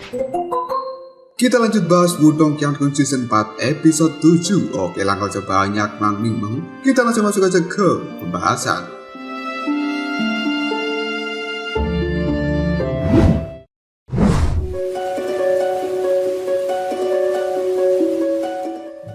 Kita lanjut bahas Wudong Qiangkun Season 4 episode 7. Oke, langkah banyak Mang Ming. Kita langsung masuk aja ke pembahasan.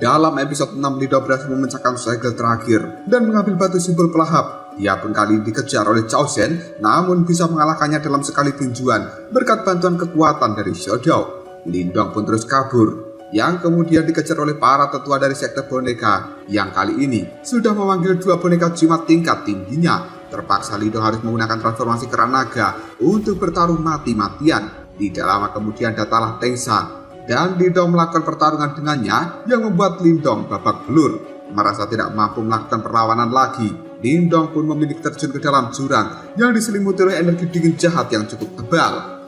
Dalam episode 6, Lido berhasil memecahkan segel terakhir dan mengambil batu simbol pelahap. Dia pun kali dikejar oleh Cao Zhen, namun bisa mengalahkannya dalam sekali tinjuan berkat bantuan kekuatan dari Xiaodao. Lindong pun terus kabur, yang kemudian dikejar oleh para tetua dari sekte boneka, yang kali ini sudah memanggil dua boneka jimat tingkat tingginya. Terpaksa Lindong harus menggunakan transformasi keran naga untuk bertarung mati-matian. Tidak lama kemudian datanglah Tengsa, dan Lindong melakukan pertarungan dengannya yang membuat Lindong babak belur. Merasa tidak mampu melakukan perlawanan lagi, Lindong pun memilih terjun ke dalam jurang yang diselimuti oleh energi dingin jahat yang cukup tebal.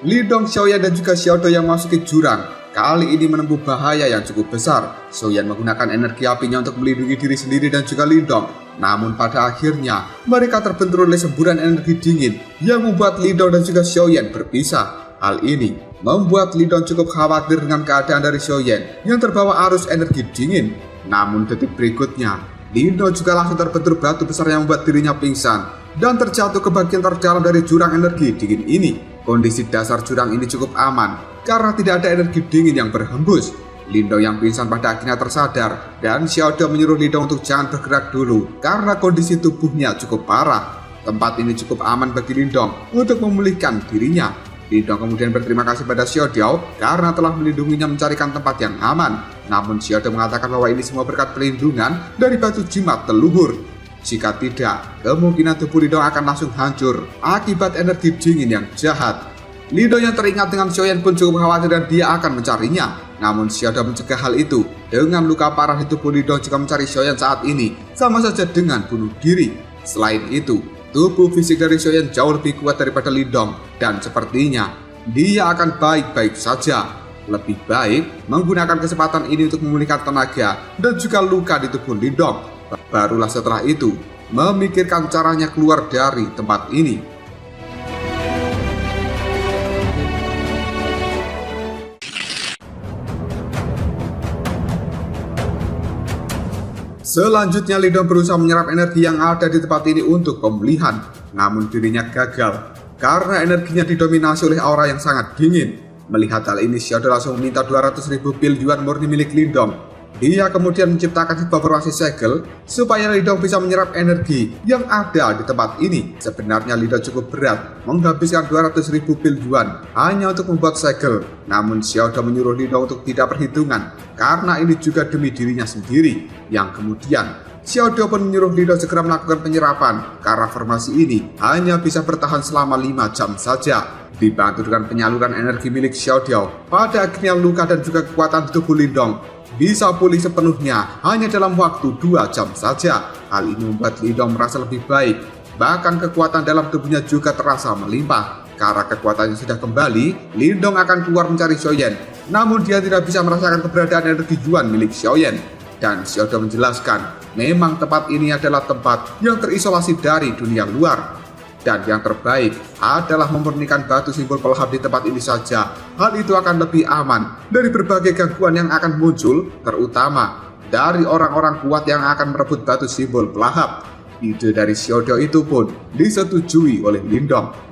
Lindong, Xiaoyan dan juga Xiaodao yang memasuki jurang kali ini menempuh bahaya yang cukup besar. Xiaoyan menggunakan energi apinya untuk melindungi diri sendiri dan juga Lindong. Namun pada akhirnya mereka terbentur oleh semburan energi dingin yang membuat Lindong dan juga Xiaoyan berpisah. Hal ini membuat Lindong cukup khawatir dengan keadaan dari Xiaoyan yang terbawa arus energi dingin. Namun detik berikutnya Lindong juga langsung terbentur batu besar yang membuat dirinya pingsan dan terjatuh ke bagian terdalam dari jurang energi dingin ini. Kondisi dasar jurang ini cukup aman karena tidak ada energi dingin yang berhembus. Lindong yang pingsan pada akhirnya tersadar dan Xiaodao menyuruh Lindong untuk jangan bergerak dulu karena kondisi tubuhnya cukup parah. Tempat ini cukup aman bagi Lindong untuk memulihkan dirinya. Lindong kemudian berterima kasih pada Xiaodao karena telah melindunginya mencarikan tempat yang aman. Namun Xiaodao mengatakan bahwa ini semua berkat perlindungan dari batu jimat leluhur. Jika tidak, kemungkinan tubuh Lindong akan langsung hancur akibat energi dingin yang jahat. Lindong yang teringat dengan Xiaoyan pun cukup khawatir dan dia akan mencarinya. Namun Xiaodao mencegah hal itu. Dengan luka parah di tubuh Lindong, jika mencari Xiaoyan saat ini sama saja dengan bunuh diri. Selain itu, tubuh fisik dari Xiaoyan jauh lebih kuat daripada Lindong dan sepertinya dia akan baik-baik saja. Lebih baik menggunakan kesempatan ini untuk memulihkan tenaga dan juga luka di tubuh Lindong. Barulah setelah itu memikirkan caranya keluar dari tempat ini. Selanjutnya Lindong berusaha menyerap energi yang ada di tempat ini untuk pemulihan. Namun dirinya gagal karena energinya didominasi oleh aura yang sangat dingin. Melihat hal ini, Xiaodao langsung meminta 200.000 pil yuan murni milik Lindong. Dia kemudian menciptakan sebuah formasi segel supaya Lindong bisa menyerap energi yang ada di tempat ini. Sebenarnya Lindong cukup berat menghabiskan 200.000 pil yuan hanya untuk membuat segel. Namun Xiaodao menyuruh Lindong untuk tidak perhitungan karena ini juga demi dirinya sendiri. Yang kemudian Xiaodao pun menyuruh Lindong segera melakukan penyerapan karena formasi ini hanya bisa bertahan selama 5 jam saja. Dibantu dengan penyaluran energi milik Xiaodao, pada akhirnya luka dan juga kekuatan tubuh Lindong bisa pulih sepenuhnya hanya dalam waktu 2 jam saja. Hal ini membuat Lindong merasa lebih baik. Bahkan kekuatan dalam tubuhnya juga terasa melimpah. Karena kekuatannya sudah kembali, Lindong akan keluar mencari Xiaoyan. Namun dia tidak bisa merasakan keberadaan energi yuan milik Xiaoyan. Dan Xiaodao menjelaskan, memang tempat ini adalah tempat yang terisolasi dari dunia luar. Dan yang terbaik adalah memurnikan batu simbol pelahap di tempat ini saja. Hal itu akan lebih aman dari berbagai gangguan yang akan muncul, terutama dari orang-orang kuat yang akan merebut batu simbol pelahap. Ide dari Xiaodao itu pun disetujui oleh Lindong.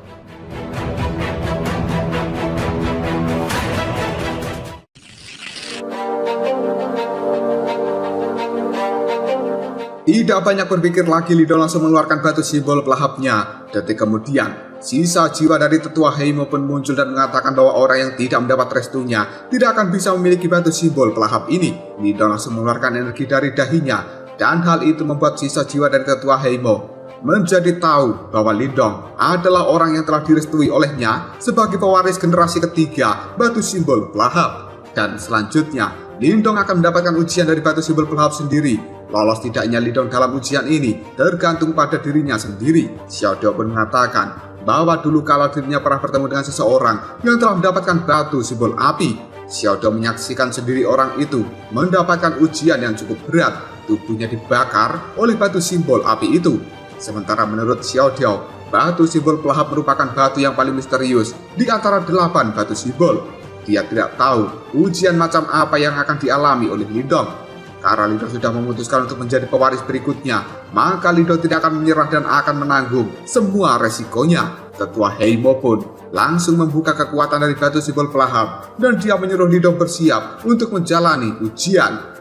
Tidak banyak berpikir lagi, Lindong langsung mengeluarkan batu simbol pelahapnya. Detik kemudian, sisa jiwa dari tetua Heimo pun muncul dan mengatakan bahwa orang yang tidak mendapat restunya tidak akan bisa memiliki batu simbol pelahap ini. Lindong langsung mengeluarkan energi dari dahinya, dan hal itu membuat sisa jiwa dari tetua Heimo menjadi tahu bahwa Lindong adalah orang yang telah direstui olehnya sebagai pewaris generasi ketiga batu simbol pelahap. Dan selanjutnya, Lindong akan mendapatkan ujian dari batu simbol pelahap sendiri. Lolos tidaknya Lindong dalam ujian ini tergantung pada dirinya sendiri. Xiaodao pun mengatakan bahwa dulu kala dirinya pernah bertemu dengan seseorang yang telah mendapatkan batu simbol api. Xiaodao menyaksikan sendiri orang itu mendapatkan ujian yang cukup berat. tubuhnya dibakar oleh batu simbol api itu. Sementara menurut Xiao Diao, batu simbol pelahap merupakan batu yang paling misterius di antara 8 batu simbol. Dia tidak tahu ujian macam apa yang akan dialami oleh Lindong. Karena Lindong sudah memutuskan untuk menjadi pewaris berikutnya, maka Lindong tidak akan menyerah dan akan menanggung semua resikonya. Tetua Heimo pun langsung membuka kekuatan dari batu simbol pelahap dan dia menyuruh Lindong bersiap untuk menjalani ujian.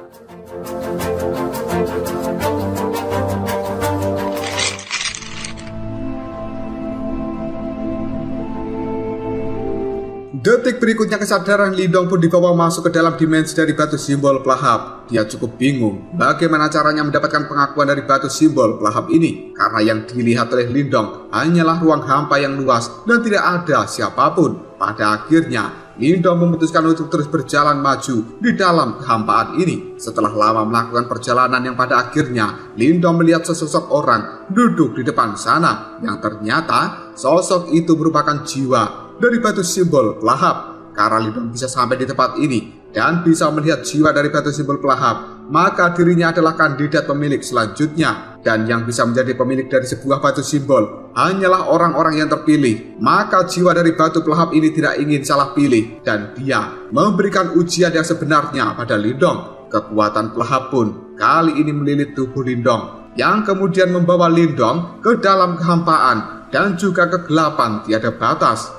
Detik berikutnya kesadaran Lindong pun dibawa masuk ke dalam dimensi dari batu simbol pelahap. Dia cukup bingung bagaimana caranya mendapatkan pengakuan dari batu simbol pelahap ini. Karena yang dilihat oleh Lindong hanyalah ruang hampa yang luas dan tidak ada siapapun. Pada akhirnya, Lindong memutuskan untuk terus berjalan maju di dalam kehampaan ini. Setelah lama melakukan perjalanan yang pada akhirnya Lindong melihat sesosok orang duduk di depan sana. Yang ternyata sosok itu merupakan jiwa dari batu simbol pelahap. Karena Lindong bisa sampai di tempat ini dan bisa melihat jiwa dari batu simbol pelahap, maka dirinya adalah kandidat pemilik selanjutnya. Dan yang bisa menjadi pemilik dari sebuah batu simbol hanyalah orang-orang yang terpilih. Maka jiwa dari batu pelahap ini tidak ingin salah pilih dan dia memberikan ujian yang sebenarnya pada Lindong. Kekuatan pelahap pun kali ini melilit tubuh Lindong, yang kemudian membawa Lindong ke dalam kehampaan dan juga kegelapan tiada batas.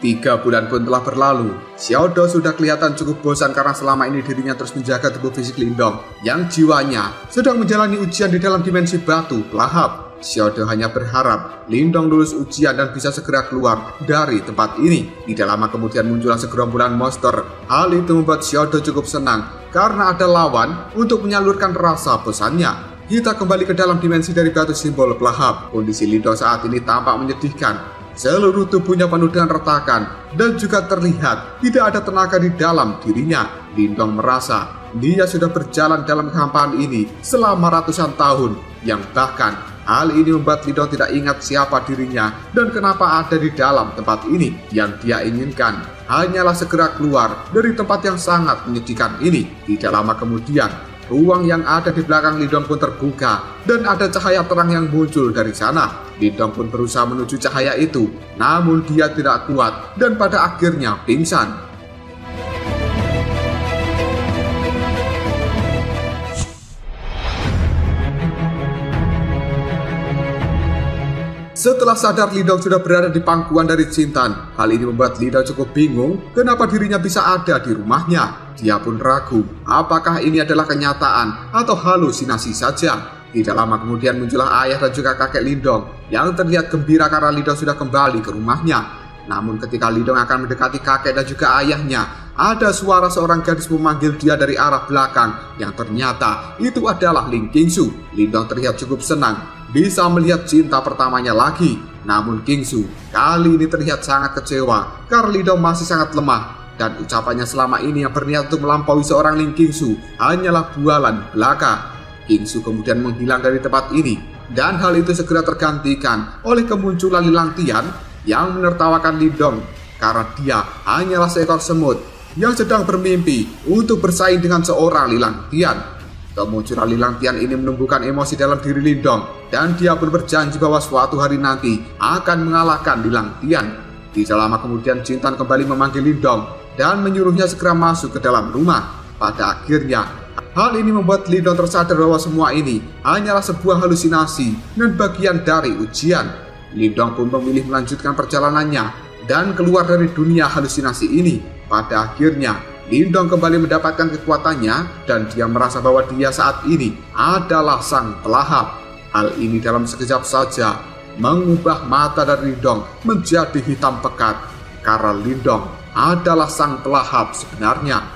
3 bulan pun telah berlalu. Xiao Dao sudah kelihatan cukup bosan karena selama ini dirinya terus menjaga tubuh fisik Lindong yang jiwanya sedang menjalani ujian di dalam dimensi batu pelahap. Xiao Dao hanya berharap Lindong lulus ujian dan bisa segera keluar dari tempat ini. Tidak lama kemudian muncullah segerombolan monster. Hal itu membuat Xiao Dao cukup senang karena ada lawan untuk menyalurkan rasa bosannya. Kita kembali ke dalam dimensi dari batu simbol pelahap. Kondisi Lindong saat ini tampak menyedihkan. Seluruh tubuhnya penuh dengan retakan dan juga terlihat tidak ada tenaga di dalam dirinya. Lindong merasa dia sudah berjalan dalam kehampaan ini selama ratusan tahun, yang bahkan hal ini membuat Lindong tidak ingat siapa dirinya dan kenapa ada di dalam tempat ini. Yang dia inginkan hanyalah segera keluar dari tempat yang sangat menyedihkan ini. Tidak lama kemudian, ruang yang ada di belakang Lindong pun terbuka dan ada cahaya terang yang muncul dari sana. Lindong pun berusaha menuju cahaya itu, namun dia tidak kuat dan pada akhirnya pingsan. Setelah sadar Lindong sudah berada di pangkuan dari Jintan. Hal ini membuat Lindong cukup bingung kenapa dirinya bisa ada di rumahnya. Dia pun ragu apakah ini adalah kenyataan atau halusinasi saja. Tidak lama kemudian muncullah ayah dan juga kakek Lindong yang terlihat gembira karena Lindong sudah kembali ke rumahnya. Namun ketika Lindong akan mendekati kakek dan juga ayahnya, ada suara seorang gadis memanggil dia dari arah belakang yang ternyata itu adalah Ling Qingsu. Lindong terlihat cukup senang bisa melihat cinta pertamanya lagi. Namun Qingsu kali ini terlihat sangat kecewa karena Lindong masih sangat lemah dan ucapannya selama ini yang berniat untuk melampaui seorang Ling Qingsu hanyalah bualan belaka. Qingsu kemudian menghilang dari tempat ini dan hal itu segera tergantikan oleh kemunculan Lilang Tian yang menertawakan Lindong karena dia hanyalah seekor semut yang sedang bermimpi untuk bersaing dengan seorang Lilang Tian. Kemunculan Lilang Tian ini menumbuhkan emosi dalam diri Lindong dan dia pun berjanji bahwa suatu hari nanti akan mengalahkan Lilang Tian. Tidak lama kemudian Jintan kembali memanggil Lindong dan menyuruhnya segera masuk ke dalam rumah. Pada akhirnya hal ini membuat Lindong tersadar bahwa semua ini hanyalah sebuah halusinasi dan bagian dari ujian. Lindong pun memilih melanjutkan perjalanannya dan keluar dari dunia halusinasi ini. Pada akhirnya Lindong kembali mendapatkan kekuatannya dan dia merasa bahwa dia saat ini adalah sang pelahap. Hal ini dalam sekejap saja mengubah mata dari Lindong menjadi hitam pekat karena Lindong adalah sang pelahap sebenarnya.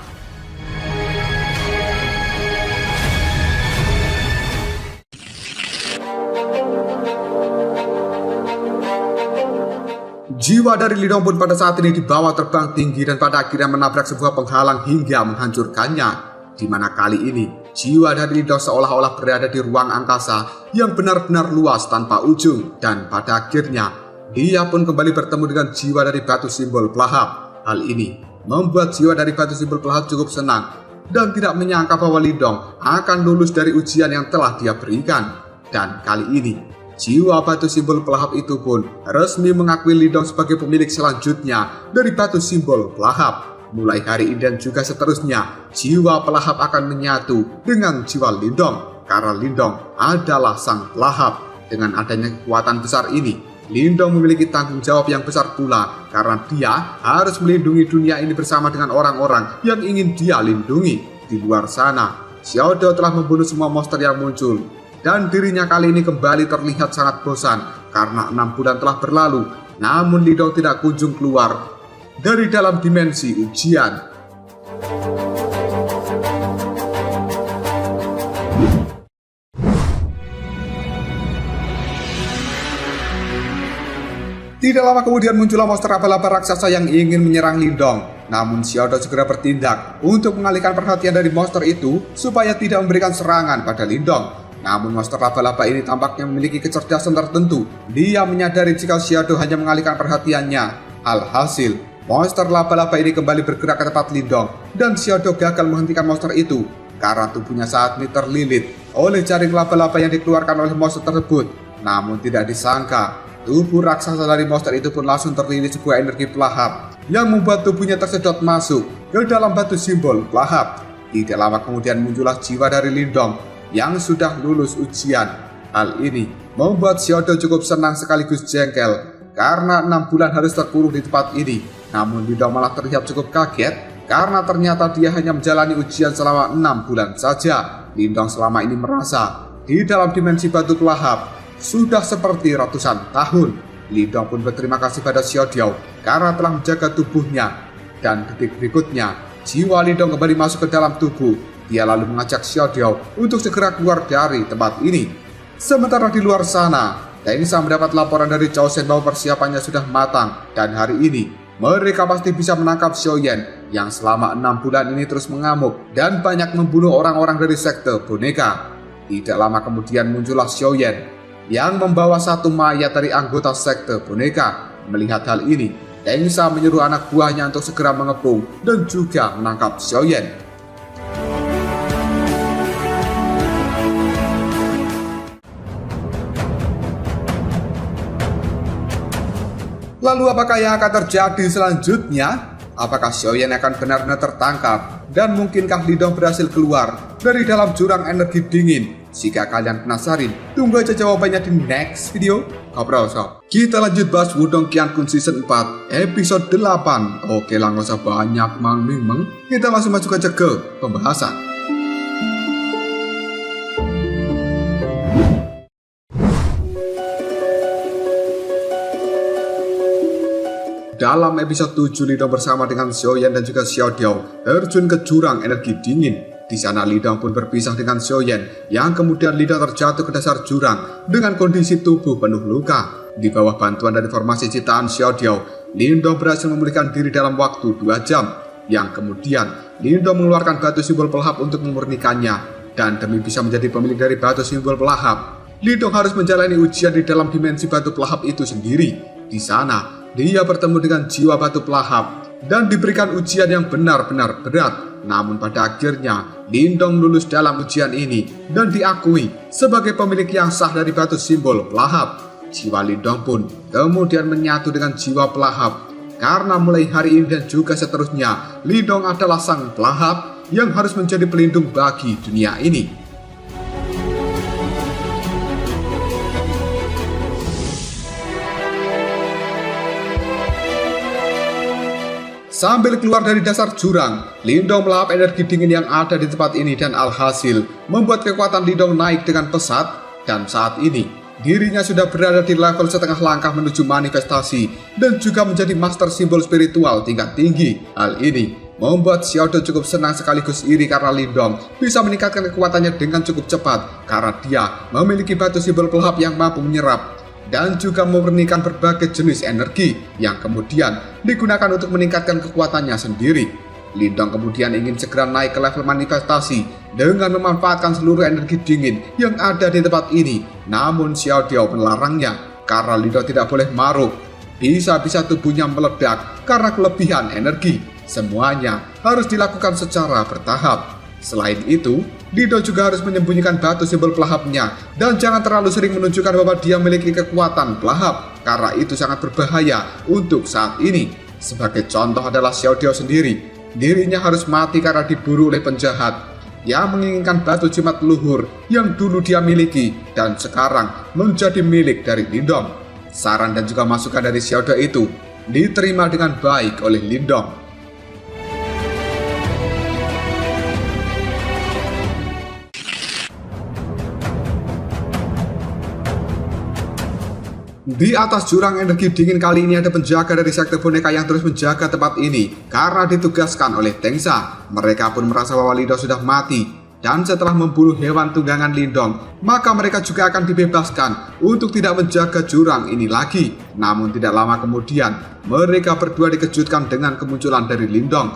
Jiwa dari Lindong pun pada saat ini dibawa terbang tinggi dan pada akhirnya menabrak sebuah penghalang hingga menghancurkannya. Di mana kali ini jiwa dari Lindong seolah-olah berada di ruang angkasa yang benar-benar luas tanpa ujung. Dan pada akhirnya dia pun kembali bertemu dengan jiwa dari batu simbol pelahap. Hal ini membuat jiwa dari batu simbol pelahap cukup senang dan tidak menyangka bahwa Lindong akan lulus dari ujian yang telah dia berikan. Dan kali ini, jiwa batu simbol pelahap itu pun resmi mengakui Lindong sebagai pemilik selanjutnya dari batu simbol pelahap. Mulai hari ini dan juga seterusnya, jiwa pelahap akan menyatu dengan jiwa Lindong karena Lindong adalah sang pelahap. Dengan adanya kekuatan besar ini, Lindong memiliki tanggung jawab yang besar pula karena dia harus melindungi dunia ini bersama dengan orang-orang yang ingin dia lindungi. Di luar sana, Xiaodo telah membunuh semua monster yang muncul dan dirinya kali ini kembali terlihat sangat bosan karena 6 bulan telah berlalu, namun Lindong tidak kunjung keluar dari dalam dimensi ujian. Tidak lama kemudian muncullah monster laba-laba raksasa yang ingin menyerang Lindong. Namun Xiaodo segera bertindak untuk mengalihkan perhatian dari monster itu supaya tidak memberikan serangan pada Lindong. Namun monster laba-laba ini tampaknya memiliki kecerdasan tertentu. Dia menyadari jika Xiaodo hanya mengalihkan perhatiannya. Alhasil, monster laba-laba ini kembali bergerak ke tempat Lindong dan Xiaodo gagal menghentikan monster itu karena tubuhnya saat ini terlilit oleh jaring laba-laba yang dikeluarkan oleh monster tersebut. Namun tidak disangka, tubuh raksasa dari monster itu pun langsung terlilit sebuah energi pelahap yang membuat tubuhnya tersedot masuk ke dalam batu simbol pelahap. Tidak lama kemudian muncullah jiwa dari Lindong yang sudah lulus ujian. Hal ini membuat Xiaodo cukup senang sekaligus jengkel karena 6 bulan harus terkurung di tempat ini. Namun Lindong malah terlihat cukup kaget karena ternyata dia hanya menjalani ujian selama 6 bulan saja. Lindong selama ini merasa di dalam dimensi batu pelahap sudah seperti ratusan tahun. Lindong pun berterima kasih pada Xiaodo karena telah menjaga tubuhnya. Dan detik berikutnya, jiwa Lindong kembali masuk ke dalam tubuh. Dia lalu mengajak Xiaodo untuk segera keluar dari tempat ini. Sementara di luar sana, Tengsa mendapat laporan dari Chao Shen bahwa persiapannya sudah matang. Dan hari ini, mereka pasti bisa menangkap Xiaoyan yang selama 6 bulan ini terus mengamuk dan banyak membunuh orang-orang dari sekte boneka. Tidak lama kemudian muncullah Xiaoyan yang membawa satu mayat dari anggota sekte boneka. Melihat hal ini, Tengsa menyuruh anak buahnya untuk segera mengepung dan juga menangkap Xiaoyan. Lalu apakah yang akan terjadi selanjutnya? Apakah Xiaoyan akan benar-benar tertangkap? Dan mungkinkah Lindong berhasil keluar dari dalam jurang energi dingin? Jika kalian penasaran, tunggu aja jawabannya di next video. Ngobrol sob. Kita lanjut bahas Wudong Qiankun Season 4 episode 8. Oke lah, gak usah banyak mang-ming-meng. Kita langsung masuk aja ke pembahasan. Dalam episode 7, Lindong bersama dengan Xiaoyan dan juga Xiaodio terjun ke jurang energi dingin. Di sana Lindong pun berpisah dengan Xiaoyan yang kemudian Lindong terjatuh ke dasar jurang dengan kondisi tubuh penuh luka. Di bawah bantuan dari formasi ciptaan Xiaodio, Lindong berhasil memulihkan diri dalam waktu 2 jam. Yang kemudian Lindong mengeluarkan batu simbol pelahap untuk memurnikannya. Dan demi bisa menjadi pemilik dari batu simbol pelahap, Lindong harus menjalani ujian di dalam dimensi batu pelahap itu sendiri. Di sana dia bertemu dengan jiwa batu pelahap dan diberikan ujian yang benar-benar berat. Namun pada akhirnya Lindong lulus dalam ujian ini dan diakui sebagai pemilik yang sah dari batu simbol pelahap. Jiwa Lindong pun kemudian menyatu dengan jiwa pelahap karena mulai hari ini dan juga seterusnya Lindong adalah sang pelahap yang harus menjadi pelindung bagi dunia ini. Sambil keluar dari dasar jurang, Lindong melahap energi dingin yang ada di tempat ini dan alhasil membuat kekuatan Lindong naik dengan pesat. Dan saat ini, dirinya sudah berada di level setengah langkah menuju manifestasi dan juga menjadi master simbol spiritual tingkat tinggi. Hal ini membuat Xiaodo cukup senang sekaligus iri karena Lindong bisa meningkatkan kekuatannya dengan cukup cepat karena dia memiliki batu simbol pelahap yang mampu menyerap dan juga memurnikan berbagai jenis energi yang kemudian digunakan untuk meningkatkan kekuatannya sendiri. Lindong kemudian ingin segera naik ke level manifestasi dengan memanfaatkan seluruh energi dingin yang ada di tempat ini. Namun Xiaodio melarangnya karena Lindong tidak boleh maruk. Bisa-bisa tubuhnya meledak karena kelebihan energi. Semuanya harus dilakukan secara bertahap. Selain itu, Lindong juga harus menyembunyikan batu simbol pelahapnya dan jangan terlalu sering menunjukkan bahwa dia memiliki kekuatan pelahap karena itu sangat berbahaya untuk saat ini. Sebagai contoh adalah Xiao Diao sendiri. Dirinya harus mati karena diburu oleh penjahat yang menginginkan batu jimat luhur yang dulu dia miliki dan sekarang menjadi milik dari Lindong. Saran dan juga masukan dari Xiao Diao itu diterima dengan baik oleh Lindong. Di atas jurang energi dingin kali ini ada penjaga dari sekte boneka yang terus menjaga tempat ini karena ditugaskan oleh Tengsa. Mereka pun merasa bahwa Lindong sudah mati dan setelah membunuh hewan tunggangan Lindong, maka mereka juga akan dibebaskan untuk tidak menjaga jurang ini lagi. Namun tidak lama kemudian, mereka berdua dikejutkan dengan kemunculan dari Lindong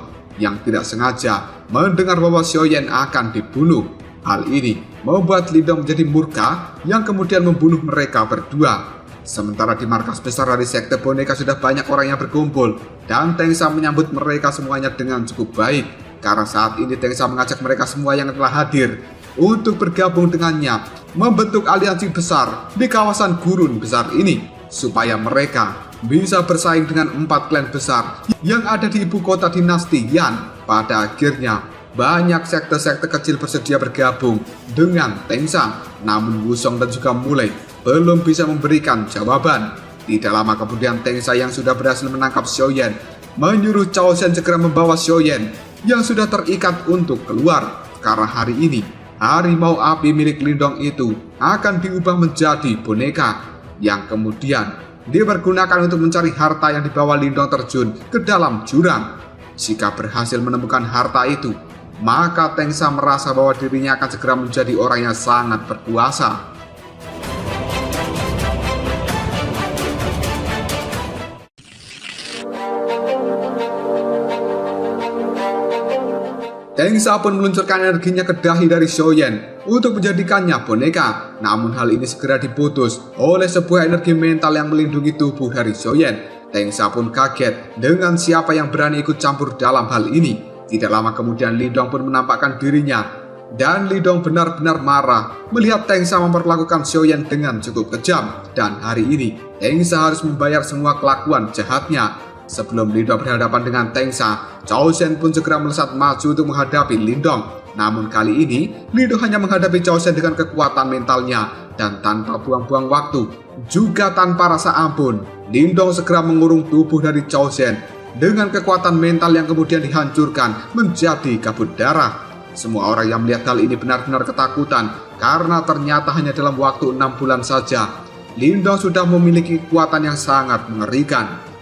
yang tidak sengaja mendengar bahwa Xiaoyan akan dibunuh. Hal ini membuat Lindong menjadi murka yang kemudian membunuh mereka berdua. Sementara di markas besar dari sekte boneka sudah banyak orang yang berkumpul dan Tengsa menyambut mereka semuanya dengan cukup baik karena saat ini Tengsa mengajak mereka semua yang telah hadir untuk bergabung dengannya membentuk aliansi besar di kawasan gurun besar ini supaya mereka bisa bersaing dengan 4 klan besar yang ada di ibu kota dinasti Yan. Pada akhirnya banyak sekte-sekte kecil bersedia bergabung dengan Tengsa, namun Wusong dan juga Mulai belum bisa memberikan jawaban. Tidak lama kemudian Tengsa yang sudah berhasil menangkap Xiaoyan menyuruh Cao Shen segera membawa Xiaoyan yang sudah terikat untuk keluar. Karena hari ini harimau api milik Lindong itu akan diubah menjadi boneka yang kemudian dipergunakan untuk mencari harta yang dibawa Lindong terjun ke dalam jurang. Jika berhasil menemukan harta itu, maka Tengsa merasa bahwa dirinya akan segera menjadi orang yang sangat berkuasa. Tengsa pun meluncurkan energinya ke dahi dari Xiaoyan untuk menjadikannya boneka. Namun hal ini segera diputus oleh sebuah energi mental yang melindungi tubuh dari Xiaoyan. Tengsa pun kaget dengan siapa yang berani ikut campur dalam hal ini. Tidak lama kemudian Lindong pun menampakkan dirinya. Dan Lindong benar-benar marah melihat Tengsa memperlakukan Xiaoyan dengan cukup kejam. Dan hari ini Tengsa harus membayar semua kelakuan jahatnya. Sebelum Lindong berhadapan dengan Tengsa, Cao Shen pun segera melesat maju untuk menghadapi Lindong. Namun kali ini, Lindong hanya menghadapi Cao Shen dengan kekuatan mentalnya dan tanpa buang-buang waktu, juga tanpa rasa ampun. Lindong segera mengurung tubuh dari Cao Shen dengan kekuatan mental yang kemudian dihancurkan menjadi kabut darah. Semua orang yang melihat hal ini benar-benar ketakutan karena ternyata hanya dalam waktu 6 bulan saja, Lindong sudah memiliki kekuatan yang sangat mengerikan.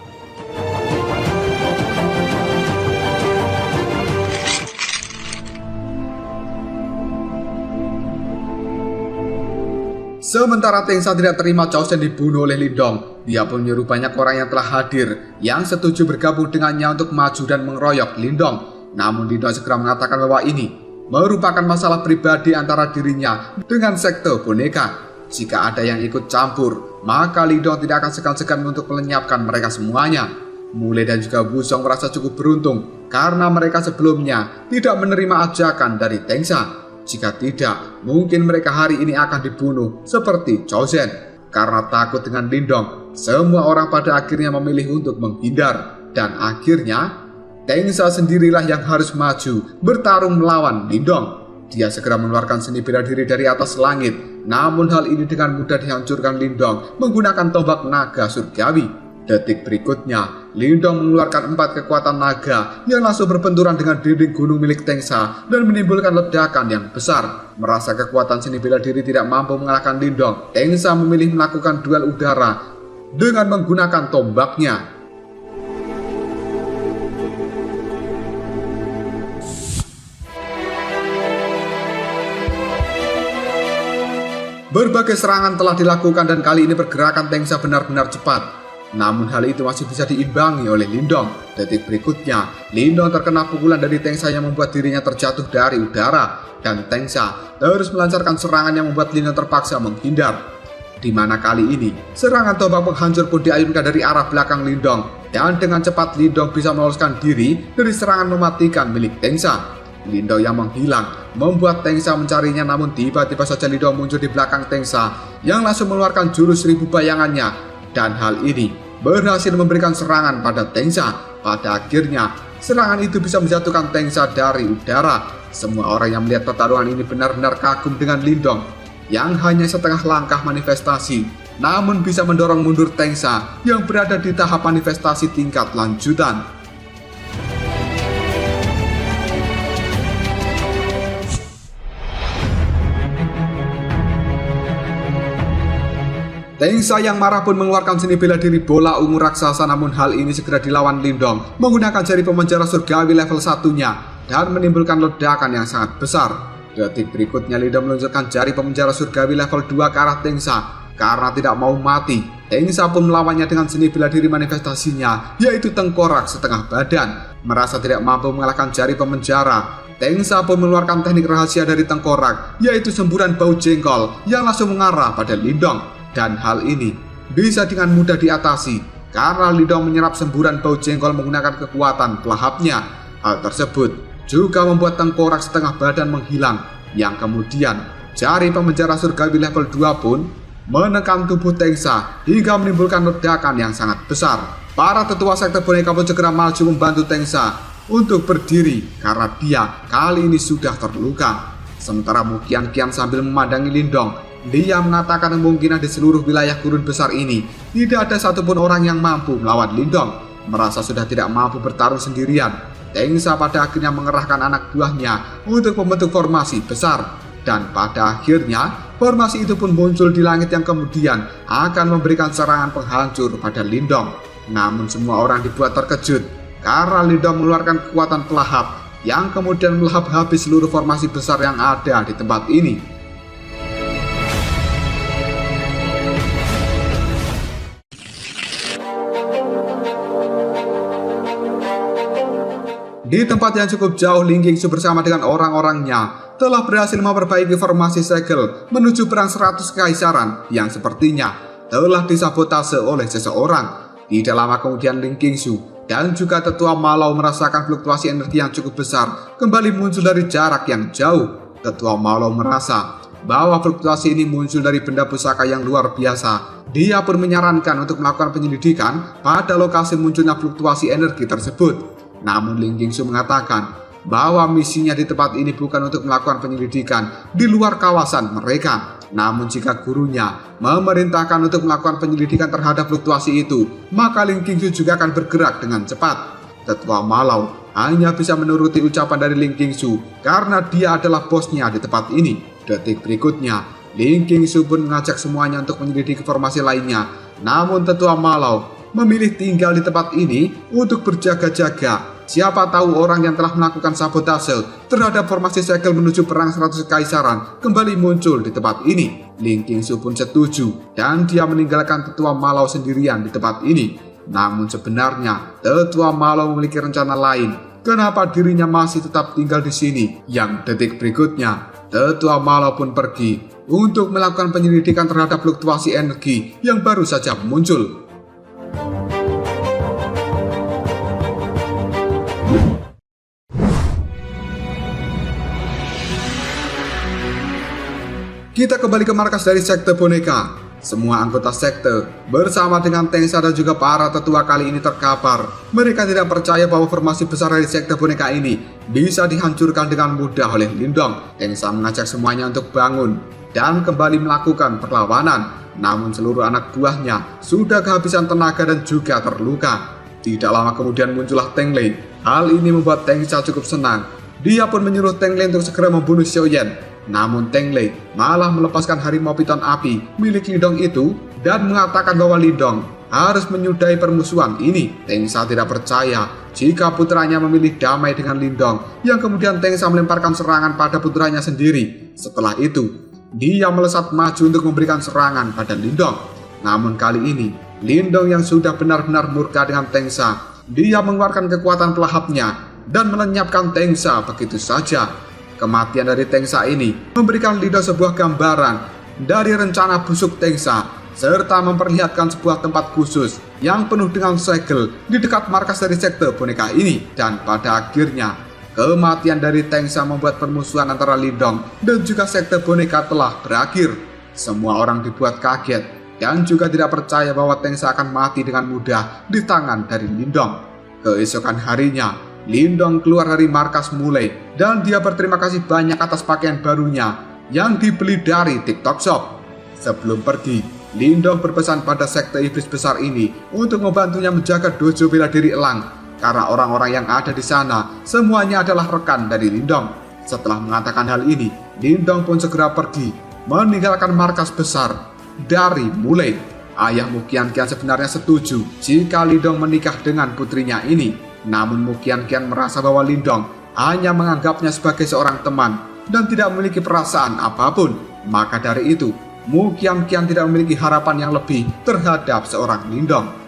Sementara Tengsa tidak terima Cao Shen dibunuh oleh Lindong, dia pun menyuruh banyak orang yang telah hadir yang setuju bergabung dengannya untuk maju dan mengeroyok Lindong. Namun Lindong segera mengatakan bahwa ini merupakan masalah pribadi antara dirinya dengan sekte boneka. Jika ada yang ikut campur, maka Lindong tidak akan segan-segan untuk melenyapkan mereka semuanya. Mulai dan juga Wusong merasa cukup beruntung karena mereka sebelumnya tidak menerima ajakan dari Tengsa. Jika tidak, mungkin mereka hari ini akan dibunuh seperti Cao Shen. Karena takut dengan Lindong, semua orang pada akhirnya memilih untuk menghindar. Dan akhirnya, Tengsa sendirilah yang harus maju bertarung melawan Lindong. Dia segera mengeluarkan seni bela diri dari atas langit. Namun hal ini dengan mudah dihancurkan Lindong menggunakan tombak naga surgawi. Detik berikutnya, Lindong mengeluarkan 4 kekuatan naga yang langsung berbenturan dengan dinding gunung milik Tengsa dan menimbulkan ledakan yang besar. Merasa kekuatan seni bela diri tidak mampu mengalahkan Lindong, Tengsa memilih melakukan duel udara dengan menggunakan tombaknya. Berbagai serangan telah dilakukan dan kali ini pergerakan Tengsa benar-benar cepat. Namun hal itu masih bisa diimbangi oleh Lindong. Detik berikutnya, Lindong terkena pukulan dari Tengsa yang membuat dirinya terjatuh dari udara. Dan Tengsa terus melancarkan serangan yang membuat Lindong terpaksa menghindar. di mana kali ini serangan tombak penghancur pun diayunkan dari arah belakang Lindong, dan dengan cepat Lindong bisa meloloskan diri dari serangan mematikan milik Tengsa. Lindong yang menghilang membuat Tengsa mencarinya, namun tiba-tiba saja Lindong muncul di belakang Tengsa yang langsung mengeluarkan jurus 1000 bayangannya, dan hal ini berhasil memberikan serangan pada Tengsa. Pada akhirnya serangan itu bisa menjatuhkan Tengsa dari udara. Semua orang yang melihat pertarungan ini benar-benar kagum dengan Lindong yang hanya setengah langkah manifestasi, namun bisa mendorong mundur Tengsa yang berada di tahap manifestasi tingkat lanjutan. Tengsa yang marah pun mengeluarkan seni bela diri bola ungu raksasa, namun hal ini segera dilawan Lindong menggunakan jari pemenjara surgawi level 1-nya dan menimbulkan ledakan yang sangat besar. Detik berikutnya Lindong meluncurkan jari pemenjara surgawi level 2 ke arah Tengsa. Karena tidak mau mati, Tengsa pun melawannya dengan seni bela diri manifestasinya, yaitu tengkorak setengah badan. Merasa tidak mampu mengalahkan jari pemenjara, Tengsa pun mengeluarkan teknik rahasia dari tengkorak, yaitu semburan bau jengkol yang langsung mengarah pada Lindong. Dan hal ini bisa dengan mudah diatasi karena Lindong menyerap semburan bau jengkol menggunakan kekuatan pelahapnya. Hal tersebut juga membuat tengkorak setengah badan menghilang, yang kemudian jari pemenjara surgawi level 2 pun menekan tubuh Tengsa hingga menimbulkan ledakan yang sangat besar. Para tetua sekte boneka pun segera maju membantu Tengsa untuk berdiri karena dia kali ini sudah terluka. Sementara Mukian Kian sambil memandangi Lindong, dia mengatakan kemungkinan di seluruh wilayah gurun besar ini tidak ada satupun orang yang mampu melawan Lindong. Merasa sudah tidak mampu bertarung sendirian, Tengsa pada akhirnya mengerahkan anak buahnya untuk membentuk formasi besar. Dan pada akhirnya formasi itu pun muncul di langit yang kemudian akan memberikan serangan penghancur pada Lindong. Namun semua orang dibuat terkejut karena Lindong mengeluarkan kekuatan pelahap yang kemudian melahap habis seluruh formasi besar yang ada di tempat ini. Di tempat yang cukup jauh, Ling Qingsu bersama dengan orang-orangnya telah berhasil memperbaiki formasi segel menuju perang 100 kekaisaran yang sepertinya telah disabotase oleh seseorang. Tidak lama kemudian Ling Qingsu dan juga tetua Malau merasakan fluktuasi energi yang cukup besar kembali muncul dari jarak yang jauh. Tetua Malau merasa bahwa fluktuasi ini muncul dari benda pusaka yang luar biasa. Dia pun menyarankan untuk melakukan penyelidikan pada lokasi munculnya fluktuasi energi tersebut. Namun Ling Qingsu mengatakan bahwa misinya di tempat ini bukan untuk melakukan penyelidikan di luar kawasan mereka. Namun jika gurunya memerintahkan untuk melakukan penyelidikan terhadap fluktuasi itu, maka Ling Qingsu juga akan bergerak dengan cepat. Tetua Malau hanya bisa menuruti ucapan dari Ling Qingsu karena dia adalah bosnya di tempat ini. Detik berikutnya, Ling Qingsu pun mengajak semuanya untuk menyelidiki formasi lainnya. Namun Tetua Malau memilih tinggal di tempat ini untuk berjaga-jaga. Siapa tahu orang yang telah melakukan sabotase terhadap formasi segel menuju perang 100 kekaisaran kembali muncul di tempat ini. Ling Qingsu pun setuju dan dia meninggalkan Tetua Malau sendirian di tempat ini. Namun sebenarnya Tetua Malau memiliki rencana lain. Kenapa dirinya masih tetap tinggal di sini? Yang detik berikutnya Tetua Malau pun pergi untuk melakukan penyelidikan terhadap fluktuasi energi yang baru saja muncul. Kita kembali ke markas dari sekte boneka. Semua anggota sekte bersama dengan Tengsa dan juga para tetua kali ini terkapar. Mereka tidak percaya bahwa formasi besar dari sekte boneka ini bisa dihancurkan dengan mudah oleh Lindong. Tengsa mengajak semuanya untuk bangun dan kembali melakukan perlawanan. Namun seluruh anak buahnya sudah kehabisan tenaga dan juga terluka. Tidak lama kemudian muncullah Teng Lei. Hal ini membuat Tengsa cukup senang. Dia pun menyuruh Teng Lei untuk segera membunuh Xiaoyan. Namun Teng Lei malah melepaskan harimau piton api milik Lindong itu dan mengatakan bahwa Lindong harus menyudahi permusuhan ini. Tengsa tidak percaya jika putranya memilih damai dengan Lindong, yang kemudian Tengsa melemparkan serangan pada putranya sendiri. Setelah itu, dia melesat maju untuk memberikan serangan pada Lindong. Namun kali ini, Lindong yang sudah benar-benar murka dengan Tengsa, dia mengeluarkan kekuatan pelahapnya dan melenyapkan Tengsa begitu saja. Kematian dari Tengsa ini memberikan Lindong sebuah gambaran dari rencana busuk Tengsa, serta memperlihatkan sebuah tempat khusus yang penuh dengan segel di dekat markas dari sekte boneka ini. Dan pada akhirnya, kematian dari Tengsa membuat permusuhan antara Lindong dan juga sekte boneka telah berakhir. Semua orang dibuat kaget dan juga tidak percaya bahwa Tengsa akan mati dengan mudah di tangan dari Lindong. Keesokan harinya, Lindong keluar dari markas Mulai dan dia berterima kasih banyak atas pakaian barunya yang dibeli dari TikTok Shop. Sebelum pergi, Lindong berpesan pada sekte iblis besar ini untuk membantunya menjaga dojo bela diri Elang, karena orang-orang yang ada di sana semuanya adalah rekan dari Lindong. Setelah mengatakan hal ini, Lindong pun segera pergi meninggalkan markas besar dari Mulai. Ayah Mukian Kian sebenarnya setuju jika Lindong menikah dengan putrinya ini. Namun Mukian Kian merasa bahwa Lindong hanya menganggapnya sebagai seorang teman dan tidak memiliki perasaan apapun. Maka dari itu, Mukian Kian tidak memiliki harapan yang lebih terhadap seorang Lindong.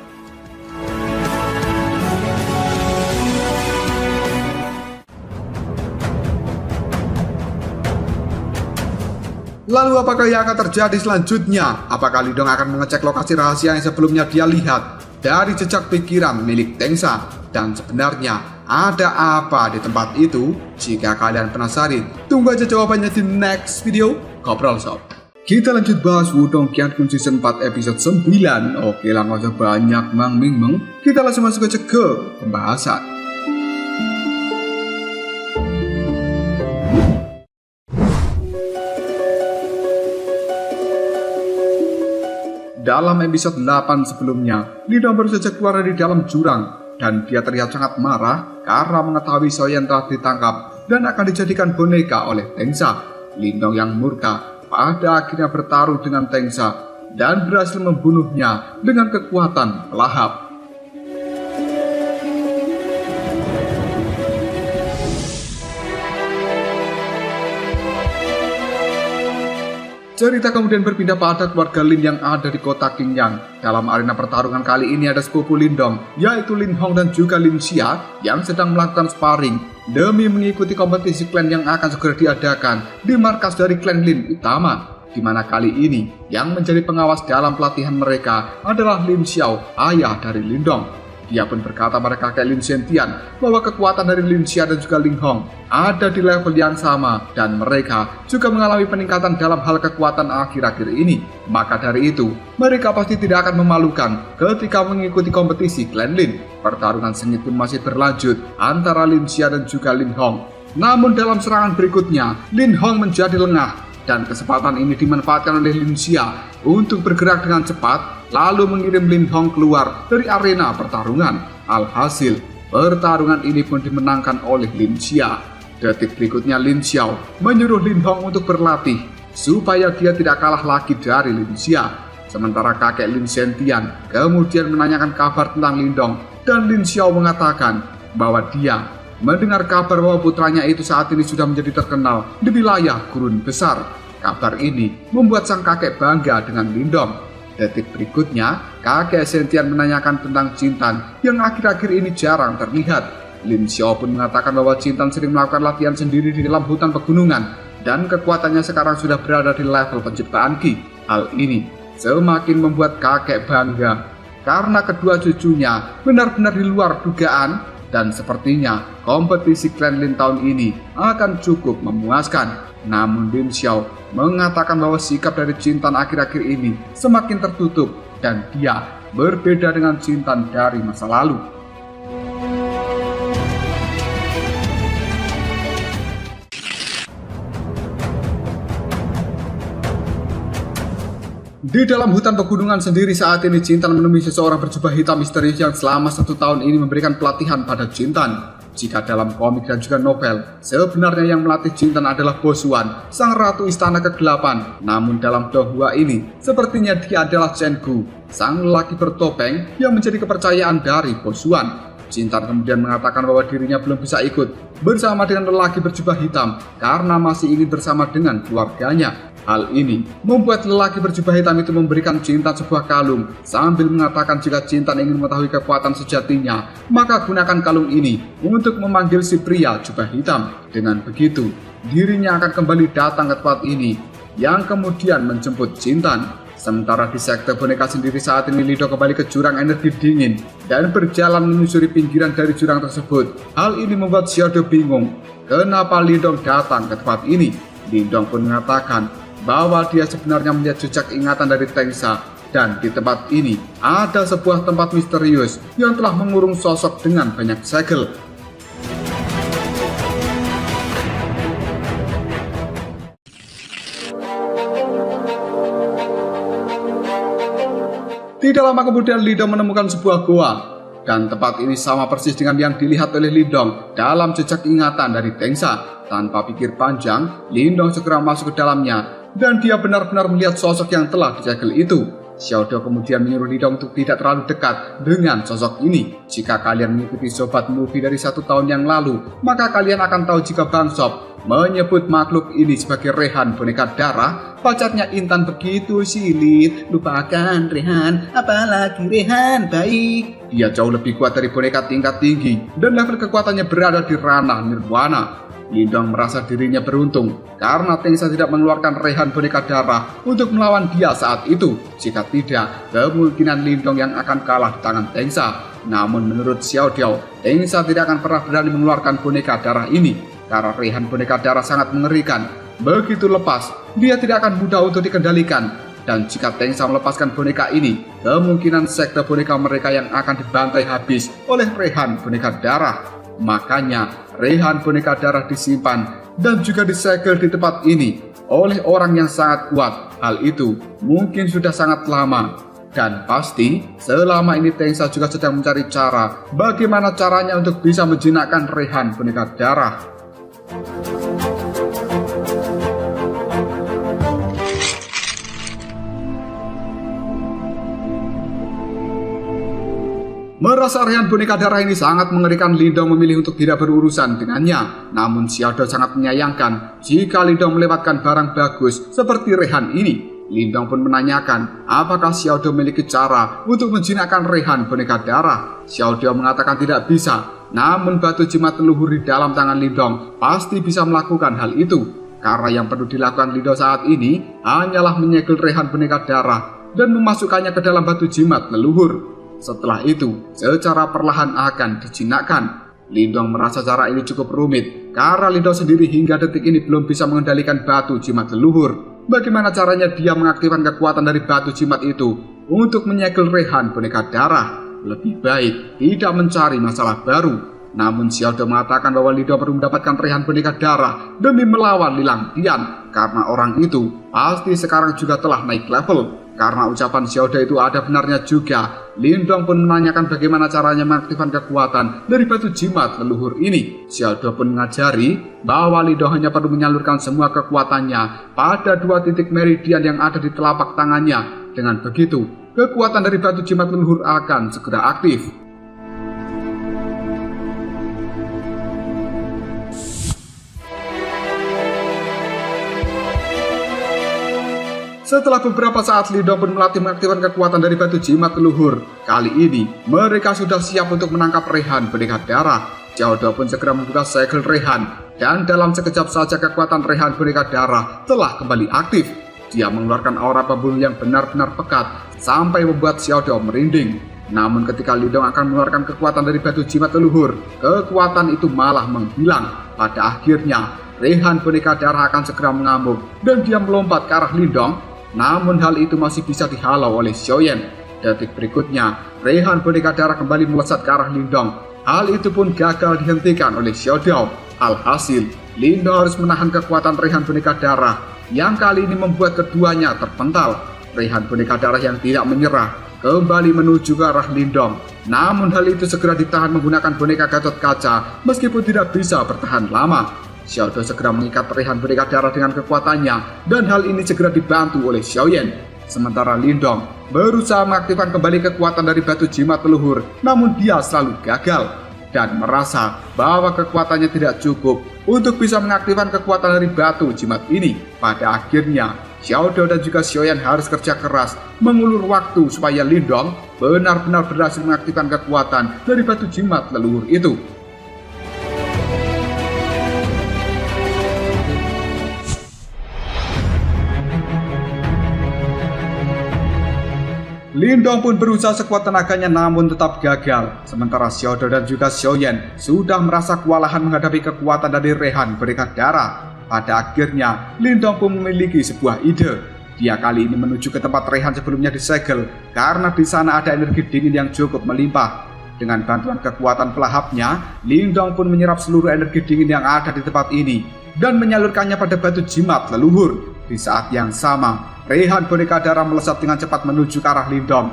Lalu apakah yang akan terjadi selanjutnya? Apakah Lindong akan mengecek lokasi rahasia yang sebelumnya dia lihat dari jejak pikiran milik Tengsa? Dan sebenarnya ada apa di tempat itu? Jika kalian penasaran, tunggu aja jawabannya di next video Ngobrol Shop. Kita lanjut bahas Wudong Qiankun Season 4 episode 9. Oke lah, gak usah banyak Mang Ming Meng, kita langsung masuk aja ke pembahasan. Dalam episode 8 sebelumnya, Lindong baru saja keluar dari dalam jurang dan dia terlihat sangat marah karena mengetahui Xiaoyan telah ditangkap dan akan dijadikan boneka oleh Tengsa. Lindong yang murka pada akhirnya bertaruh dengan Tengsa dan berhasil membunuhnya dengan kekuatan pelahap. Cerita kemudian berpindah pada keluarga Lin yang ada di kota Qingyang. Dalam arena pertarungan kali ini ada sepupu Lindong, yaitu Lin Hong dan juga Lin Xia yang sedang melakukan sparring demi mengikuti kompetisi klan yang akan segera diadakan di markas dari klan Lin utama. Di mana kali ini yang menjadi pengawas dalam pelatihan mereka adalah Lin Xiao, ayah dari Lindong. Dia pun berkata pada kakek Lin Xiantian bahwa kekuatan dari Lin Xia dan juga Lin Hong ada di level yang sama dan mereka juga mengalami peningkatan dalam hal kekuatan akhir-akhir ini. Maka dari itu, mereka pasti tidak akan memalukan ketika mengikuti kompetisi klan Lin. Pertarungan sengit pun masih berlanjut antara Lin Xia dan juga Lin Hong. Namun dalam serangan berikutnya, Lin Hong menjadi lengah dan kesempatan ini dimanfaatkan oleh Lin Xia untuk bergerak dengan cepat lalu mengirim Lin Hong keluar dari arena pertarungan. Alhasil, pertarungan ini pun dimenangkan oleh Lin Xia. Detik berikutnya Lin Xiao menyuruh Lin Hong untuk berlatih supaya dia tidak kalah lagi dari Lin Xia. Sementara kakek Lin Xiantian kemudian menanyakan kabar tentang Lindong dan Lin Xiao mengatakan bahwa dia mendengar kabar bahwa putranya itu saat ini sudah menjadi terkenal di wilayah Gurun Besar. Kabar ini membuat sang kakek bangga dengan Lindong. Detik berikutnya, kakek Xiantian menanyakan tentang Jintan yang akhir-akhir ini jarang terlihat. Lin Xiao pun mengatakan bahwa Jintan sering melakukan latihan sendiri di dalam hutan pegunungan dan kekuatannya sekarang sudah berada di level penciptaan Qi. Hal ini semakin membuat kakek bangga karena kedua cucunya benar-benar di luar dugaan dan sepertinya kompetisi klan Lin tahun ini akan cukup memuaskan. Namun Lin Xiao mengatakan bahwa sikap dari Jintan akhir-akhir ini semakin tertutup dan dia berbeda dengan Jintan dari masa lalu. Di dalam hutan pegunungan sendiri saat ini Jintan menemui seseorang berjubah hitam misterius yang selama 1 tahun ini memberikan pelatihan pada Jintan. Jika dalam komik dan juga novel, sebenarnya yang melatih Jintan adalah Bosuan, sang ratu istana ke-8. Namun dalam dohua ini, sepertinya dia adalah Chen Gu, sang lelaki bertopeng yang menjadi kepercayaan dari Bosuan. Jintan kemudian mengatakan bahwa dirinya belum bisa ikut bersama dengan lelaki berjubah hitam karena masih ingin bersama dengan keluarganya. Hal ini membuat lelaki berjubah hitam itu memberikan Jintan sebuah kalung sambil mengatakan jika Jintan ingin mengetahui kekuatan sejatinya, maka gunakan kalung ini untuk memanggil si pria jubah hitam. Dengan begitu, dirinya akan kembali datang ke tempat ini yang kemudian menjemput Jintan. Sementara di sektor boneka sendiri saat ini Lindong kembali ke jurang energi dingin dan berjalan menyusuri pinggiran dari jurang tersebut. Hal ini membuat Xiaodo bingung kenapa Lindong datang ke tempat ini. Lindong pun mengatakan bahwa dia sebenarnya melihat jejak ingatan dari Tengsa, dan di tempat ini ada sebuah tempat misterius yang telah mengurung sosok dengan banyak segel. Tidak lama kemudian Lindong menemukan sebuah goa, dan tempat ini sama persis dengan yang dilihat oleh Lindong dalam jejak ingatan dari Tengsa. Tanpa pikir panjang, Lindong segera masuk ke dalamnya dan dia benar-benar melihat sosok yang telah disegel itu. Xiaodo kemudian menyuruh Lindong untuk tidak terlalu dekat dengan sosok ini. Jika kalian mengikuti Sobat Movie dari 1 tahun yang lalu, maka kalian akan tahu jika Bang Sob menyebut makhluk ini sebagai Rehan boneka darah. Pacarnya Intan begitu silit. Lupakan Rehan, apalagi Rehan baik. Dia jauh lebih kuat dari boneka tingkat tinggi dan level kekuatannya berada di ranah nirwana. Lindong merasa dirinya beruntung karena Tengsa tidak mengeluarkan Rehan boneka darah untuk melawan dia saat itu. Jika tidak, kemungkinan Lindong yang akan kalah di tangan Tengsa. Namun menurut Xiaodo, Tengsa tidak akan pernah berani mengeluarkan boneka darah ini karena Rehan boneka darah sangat mengerikan. Begitu lepas, dia tidak akan mudah untuk dikendalikan. Dan jika Tengsa melepaskan boneka ini, kemungkinan sekte boneka mereka yang akan dibantai habis oleh Rehan boneka darah. Makanya Rehan boneka darah disimpan dan juga disegel di tempat ini oleh orang yang sangat kuat. Hal itu mungkin sudah sangat lama. Dan pasti selama ini Tengsa juga sedang mencari cara bagaimana caranya untuk bisa menjinakkan Rehan boneka darah. Merasa Rehan boneka darah ini sangat mengerikan, Lindong memilih untuk tidak berurusan dengannya. Namun Xiaodo sangat menyayangkan jika Lindong melewatkan barang bagus seperti Rehan ini. Lindong pun menanyakan apakah Xiaodo memiliki cara untuk menjinakkan Rehan boneka darah. Xiaodo mengatakan tidak bisa, namun batu jimat leluhur di dalam tangan Lindong pasti bisa melakukan hal itu. Karena yang perlu dilakukan Lindong saat ini hanyalah menyegel Rehan boneka darah dan memasukkannya ke dalam batu jimat leluhur. Setelah itu, secara perlahan akan dijinakkan. Lindong merasa cara ini cukup rumit, karena Lindong sendiri hingga detik ini belum bisa mengendalikan batu jimat leluhur. Bagaimana caranya dia mengaktifkan kekuatan dari batu jimat itu untuk menyegel Rehan boneka darah? Lebih baik tidak mencari masalah baru. Namun Xiaodo mengatakan bahwa Lindong perlu mendapatkan Rehan boneka darah demi melawan Lilang Tian, karena orang itu pasti sekarang juga telah naik level. Karena ucapan Xiaodo itu ada benarnya juga, Lindong pun menanyakan bagaimana caranya mengaktifkan kekuatan dari batu jimat leluhur ini. Xiaodo pun mengajari bahwa Lindong hanya perlu menyalurkan semua kekuatannya pada 2 titik meridian yang ada di telapak tangannya. Dengan begitu, kekuatan dari batu jimat leluhur akan segera aktif. Setelah beberapa saat, Lindong pun melatih mengaktifkan kekuatan dari batu jimat leluhur. Kali ini, mereka sudah siap untuk menangkap Rehan boneka darah. Xiaodo pun segera membuka segel Rehan, dan dalam sekejap saja kekuatan Rehan boneka darah telah kembali aktif. Dia mengeluarkan aura pembunuh yang benar-benar pekat, sampai membuat Xiaodo merinding. Namun ketika Lindong akan mengeluarkan kekuatan dari batu jimat leluhur, kekuatan itu malah menghilang. Pada akhirnya, Rehan boneka darah akan segera mengamuk, dan dia melompat ke arah Lindong. Namun hal itu masih bisa dihalau oleh Xiaoyan. Detik berikutnya, Rehan boneka darah kembali melesat ke arah Lindong. Hal itu pun gagal dihentikan oleh Xiaodo. Alhasil, Lindong harus menahan kekuatan Rehan boneka darah yang kali ini membuat keduanya terpental. Rehan boneka darah yang tidak menyerah kembali menuju ke arah Lindong. Namun hal itu segera ditahan menggunakan boneka Gatot Kaca meskipun tidak bisa bertahan lama. Xiaodo segera mengikat Rehan boneka darah dengan kekuatannya, dan hal ini segera dibantu oleh Xiaoyan. Sementara Lindong berusaha mengaktifkan kembali kekuatan dari batu jimat leluhur, namun dia selalu gagal dan merasa bahwa kekuatannya tidak cukup untuk bisa mengaktifkan kekuatan dari batu jimat ini. Pada akhirnya, Xiaodo dan juga Xiaoyan harus kerja keras mengulur waktu supaya Lindong benar-benar berhasil mengaktifkan kekuatan dari batu jimat leluhur itu. Lindong pun berusaha sekuat tenaganya namun tetap gagal. Sementara Xiaodo dan juga Xiaoyan sudah merasa kewalahan menghadapi kekuatan dari Rehan berikat darah. Pada akhirnya, Lindong pun memiliki sebuah ide. Dia kali ini menuju ke tempat Rehan sebelumnya disegel karena di sana ada energi dingin yang cukup melimpah. Dengan bantuan kekuatan pelahapnya, Lindong pun menyerap seluruh energi dingin yang ada di tempat ini dan menyalurkannya pada batu jimat leluhur. Di saat yang sama, Rehan boneka darah melesat dengan cepat menuju ke arah Lindong.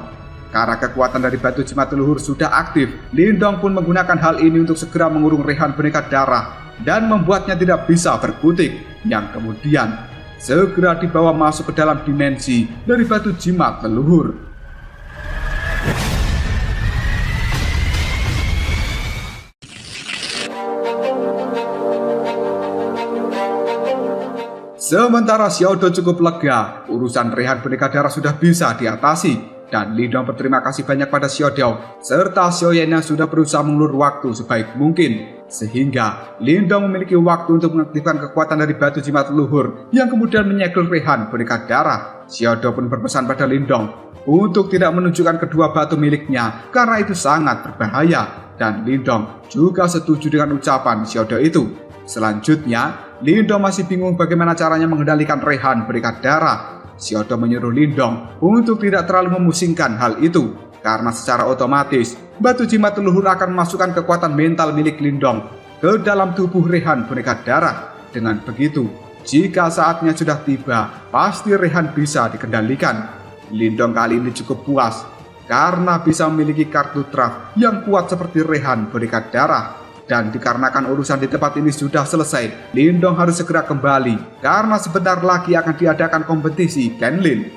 Karena kekuatan dari batu jimat leluhur sudah aktif, Lindong pun menggunakan hal ini untuk segera mengurung Rehan boneka darah dan membuatnya tidak bisa berkutik, yang kemudian segera dibawa masuk ke dalam dimensi dari batu jimat leluhur. Sementara Xiaodo cukup lega, urusan Rehan boneka darah sudah bisa diatasi, dan Lindong berterima kasih banyak pada Xiaodo serta Xiaoyan yang sudah berusaha mengulur waktu sebaik mungkin, sehingga Lindong memiliki waktu untuk mengaktifkan kekuatan dari batu jimat leluhur yang kemudian menyegel Rehan boneka darah. Xiaodo pun berpesan pada Lindong untuk tidak menunjukkan kedua batu miliknya karena itu sangat berbahaya, dan Lindong juga setuju dengan ucapan Xiaodo itu. Selanjutnya, Lindong masih bingung bagaimana caranya mengendalikan Rehan berikat darah. Xiaodo menyuruh Lindong untuk tidak terlalu memusingkan hal itu, karena secara otomatis batu jimat leluhur akan memasukkan kekuatan mental milik Lindong ke dalam tubuh Rehan berikat darah. Dengan begitu, jika saatnya sudah tiba, pasti Rehan bisa dikendalikan. Lindong kali ini cukup puas karena bisa memiliki kartu traf yang kuat seperti Rehan berikat darah. Dan dikarenakan urusan di tempat ini sudah selesai, Lindong harus segera kembali karena sebentar lagi akan diadakan kompetisi Kenlin.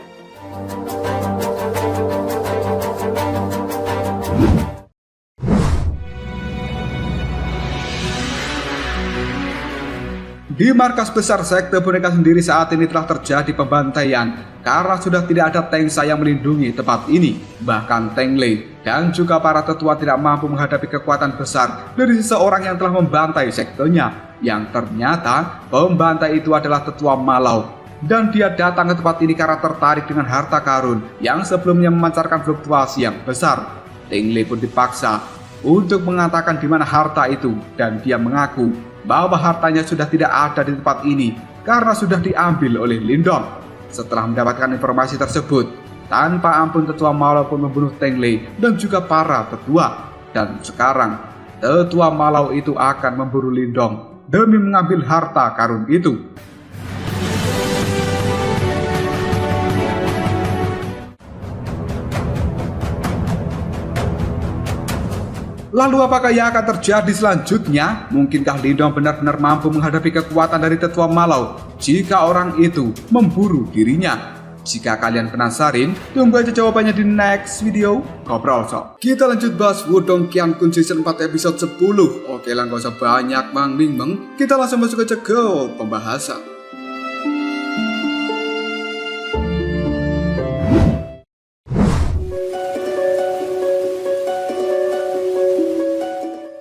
Di markas besar sekte boneka sendiri saat ini telah terjadi pembantaian karena sudah tidak ada Tengsa yang melindungi tempat ini. Bahkan Teng Lei dan juga para tetua tidak mampu menghadapi kekuatan besar dari seseorang yang telah membantai sektenya, yang ternyata pembantai itu adalah tetua Malau. Dan dia datang ke tempat ini karena tertarik dengan harta karun yang sebelumnya memancarkan fluktuasi yang besar. Teng Lei pun dipaksa untuk mengatakan di mana harta itu, dan dia mengaku bahwa hartanya sudah tidak ada di tempat ini karena sudah diambil oleh Lindong. Setelah mendapatkan informasi tersebut, tanpa ampun tetua Malau pun membunuh Teng Lei dan juga para tetua. Dan sekarang, tetua Malau itu akan memburu Lindong demi mengambil harta karun itu. Lalu apakah yang akan terjadi selanjutnya? Mungkinkah Lindong benar-benar mampu menghadapi kekuatan dari tetua Malau jika orang itu memburu dirinya? Jika kalian penasaran, tunggu aja jawabannya di next video. Ngobrol sob. Kita lanjut bahas Wudong Qiankun Season 4 episode 10. Oke lah, gak usah banyak Mang Ming. Kita langsung masuk aja ke pembahasan.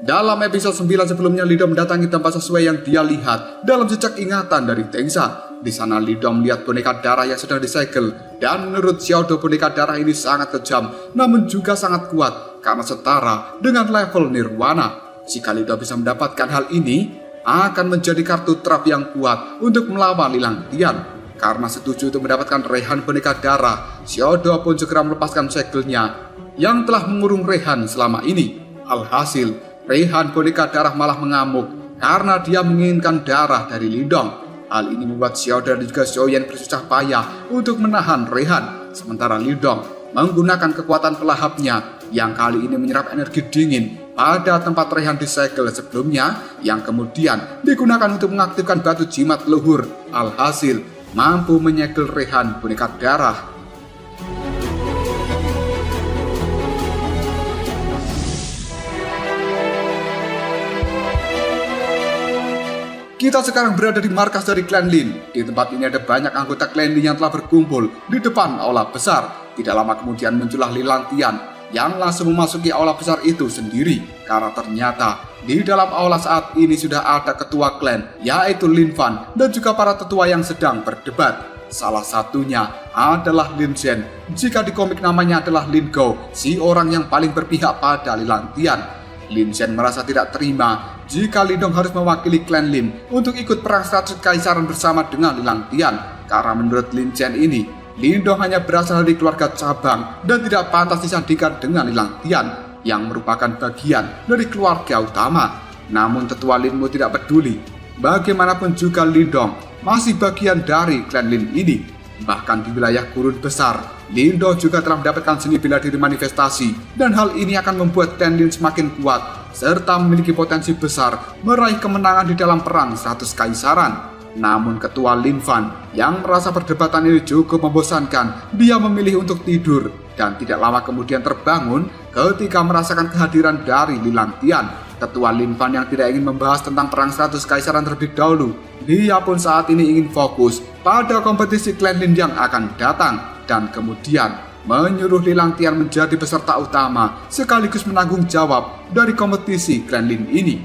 Dalam episode 9 sebelumnya, Lindong mendatangi tempat sesuai yang dia lihat dalam jejak ingatan dari Tengsa. Di sana Lindong melihat boneka darah yang sedang disegel, dan menurut Xiaodo boneka darah ini sangat kejam namun juga sangat kuat karena setara dengan level Nirwana. Jika Lindong bisa mendapatkan hal ini, akan menjadi kartu trap yang kuat untuk melawan Lilang Tian. Karena setuju untuk mendapatkan Rehan boneka darah, Xiaodo pun segera melepaskan segelnya yang telah mengurung Rehan selama ini. Alhasil, Rehan boneka darah malah mengamuk karena dia menginginkan darah dari Lindong. Hal ini membuat Xiaodo dan juga Xiaoyan bersusah payah untuk menahan Rehan. Sementara Lindong menggunakan kekuatan pelahapnya yang kali ini menyerap energi dingin pada tempat Rehan disegel sebelumnya, yang kemudian digunakan untuk mengaktifkan batu jimat leluhur. Alhasil, mampu menyegel Rehan boneka darah. Kita sekarang berada di markas dari klan Lin. Di tempat ini ada banyak anggota klan Lin yang telah berkumpul di depan aula besar. Tidak lama kemudian muncullah Lilang Tian yang langsung memasuki aula besar itu sendiri. Karena ternyata di dalam aula saat ini sudah ada ketua klan, yaitu Lin Fan, dan juga para tetua yang sedang berdebat. Salah satunya adalah Lin Zhen. Jika di komik namanya adalah Lin Gao, si orang yang paling berpihak pada Lilang Tian. Lin Zhen merasa tidak terima jika Lindong harus mewakili klan Lin untuk ikut perang 100 kekaisaran bersama dengan Lilang Tian. Karena menurut Lin Zhen ini, Lindong hanya berasal dari keluarga cabang dan tidak pantas disandingkan dengan Lilang Tian yang merupakan bagian dari keluarga utama. Namun tetua Linmu tidak peduli. Bagaimanapun juga Lindong masih bagian dari klan Lin ini. Bahkan di wilayah Gurun Besar, Lindong juga telah mendapatkan seni bela diri manifestasi, dan hal ini akan membuat klan Lin semakin kuat serta memiliki potensi besar meraih kemenangan di dalam perang 100 kaisaran. Namun ketua Lin Fan yang merasa perdebatan ini cukup membosankan, dia memilih untuk tidur dan tidak lama kemudian terbangun ketika merasakan kehadiran dari Lilang Tian. Ketua Lin Fan yang tidak ingin membahas tentang perang 100 kaisaran terlebih dahulu. Dia pun saat ini ingin fokus pada kompetisi klan Lin yang akan datang dan kemudian menyuruh Lilang Tian menjadi peserta utama sekaligus menanggung jawab dari kompetisi klan Lin ini.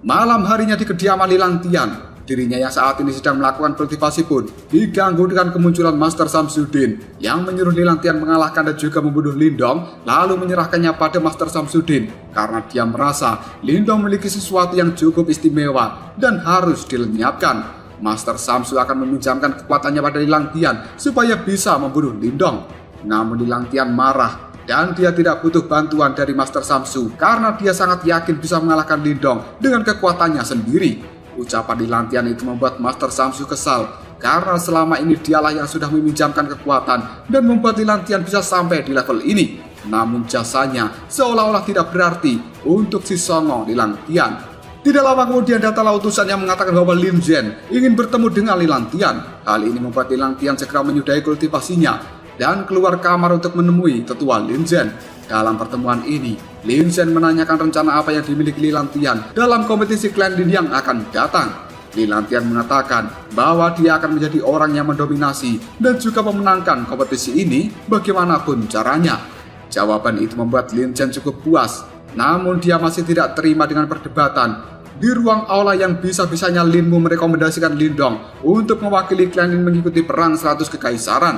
Malam harinya di kediaman Lilang Tian, dirinya yang saat ini sedang melakukan kultivasi pun diganggu dengan kemunculan Master Samsudin yang menyuruh Lilang Tian mengalahkan dan juga membunuh Lindong, lalu menyerahkannya pada Master Samsudin karena dia merasa Lindong memiliki sesuatu yang cukup istimewa dan harus dilenyapkan. Master Samsu akan meminjamkan kekuatannya pada Lilang Tian supaya bisa membunuh Lindong. Namun Lilang Tian marah dan dia tidak butuh bantuan dari Master Samsu karena dia sangat yakin bisa mengalahkan Lindong dengan kekuatannya sendiri. Ucapan Lilang Tian itu membuat Master Samsu kesal karena selama ini dialah yang sudah meminjamkan kekuatan dan membuat Lilang Tian bisa sampai di level ini. Namun jasanya seolah-olah tidak berarti untuk si Songo Lilang Tian. Tidak lama kemudian datanglah utusan yang mengatakan bahwa Lin Zhen ingin bertemu dengan Lilang Tian. Hal ini membuat Lilang Tian segera menyudahi kultivasinya dan keluar kamar untuk menemui tetua Lin Zhen. Dalam pertemuan ini, Lin Zhen menanyakan rencana apa yang dimiliki Lilang Tian dalam kompetisi klan Lin yang akan datang. Lilang Tian mengatakan bahwa dia akan menjadi orang yang mendominasi dan juga memenangkan kompetisi ini bagaimanapun caranya. Jawaban itu membuat Lin Zhen cukup puas, namun dia masih tidak terima dengan perdebatan. Di ruang aula yang bisa-bisanya Linmu merekomendasikan Lindong untuk mewakili klan Lin mengikuti perang 100 kekaisaran.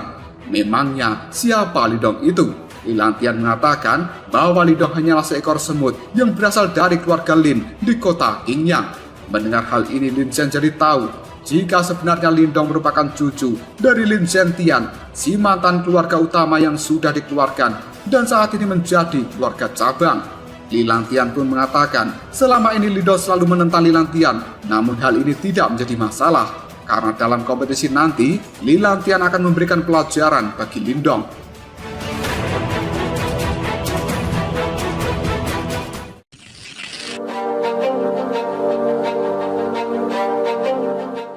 Memangnya siapa Lindong itu? Lilang Tian mengatakan bahwa Lindong hanyalah seekor semut yang berasal dari keluarga Lin di kota Qingyang. Mendengar hal ini, Lin Zhen jadi tahu jika sebenarnya Lindong merupakan cucu dari Lin Zhentian, si mantan keluarga utama yang sudah dikeluarkan dan saat ini menjadi keluarga cabang. Lilang Tian pun mengatakan selama ini Lindong selalu menentang Lilang Tian, namun hal ini tidak menjadi masalah karena dalam kompetisi nanti Lilang Tian akan memberikan pelajaran bagi Lindong.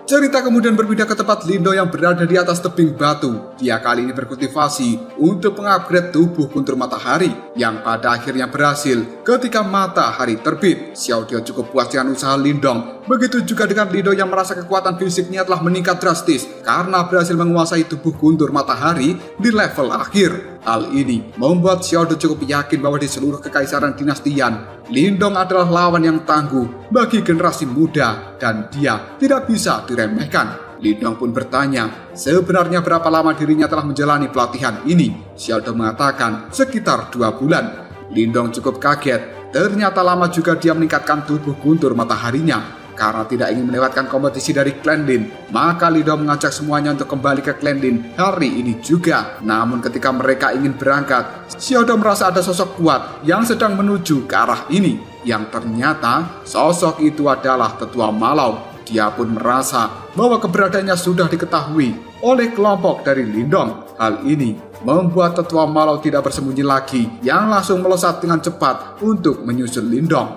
Cerita kemudian berpindah ke tempat Lindong yang berada di atas tebing batu. Dia kali ini berkultivasi untuk mengupgrade tubuh guntur matahari yang pada akhirnya berhasil ketika matahari terbit. Xiao Diao cukup puas dengan usaha Lindong. Begitu juga dengan Lindong yang merasa kekuatan fisiknya telah meningkat drastis karena berhasil menguasai tubuh guntur matahari di level akhir. Hal ini membuat Xiao Diao cukup yakin bahwa di seluruh kekaisaran dinasti Yan, Lindong adalah lawan yang tangguh bagi generasi muda dan dia tidak bisa diremehkan. Lindong pun bertanya sebenarnya berapa lama dirinya telah menjalani pelatihan ini. Xiao Diao mengatakan sekitar 2 bulan. Lindong cukup kaget, ternyata lama juga dia meningkatkan tubuh guntur mataharinya. Karena tidak ingin melewatkan kompetisi dari klan Lin, maka Lindong mengajak semuanya untuk kembali ke klan Lin hari ini juga. Namun ketika mereka ingin berangkat, Xiao Diao merasa ada sosok kuat yang sedang menuju ke arah ini. Yang ternyata sosok itu adalah Tetua Malau. Dia pun merasa bahwa keberadaannya sudah diketahui oleh kelompok dari Lindong. Hal ini membuat Tetua Malau tidak bersembunyi lagi, yang langsung melesat dengan cepat untuk menyusul Lindong.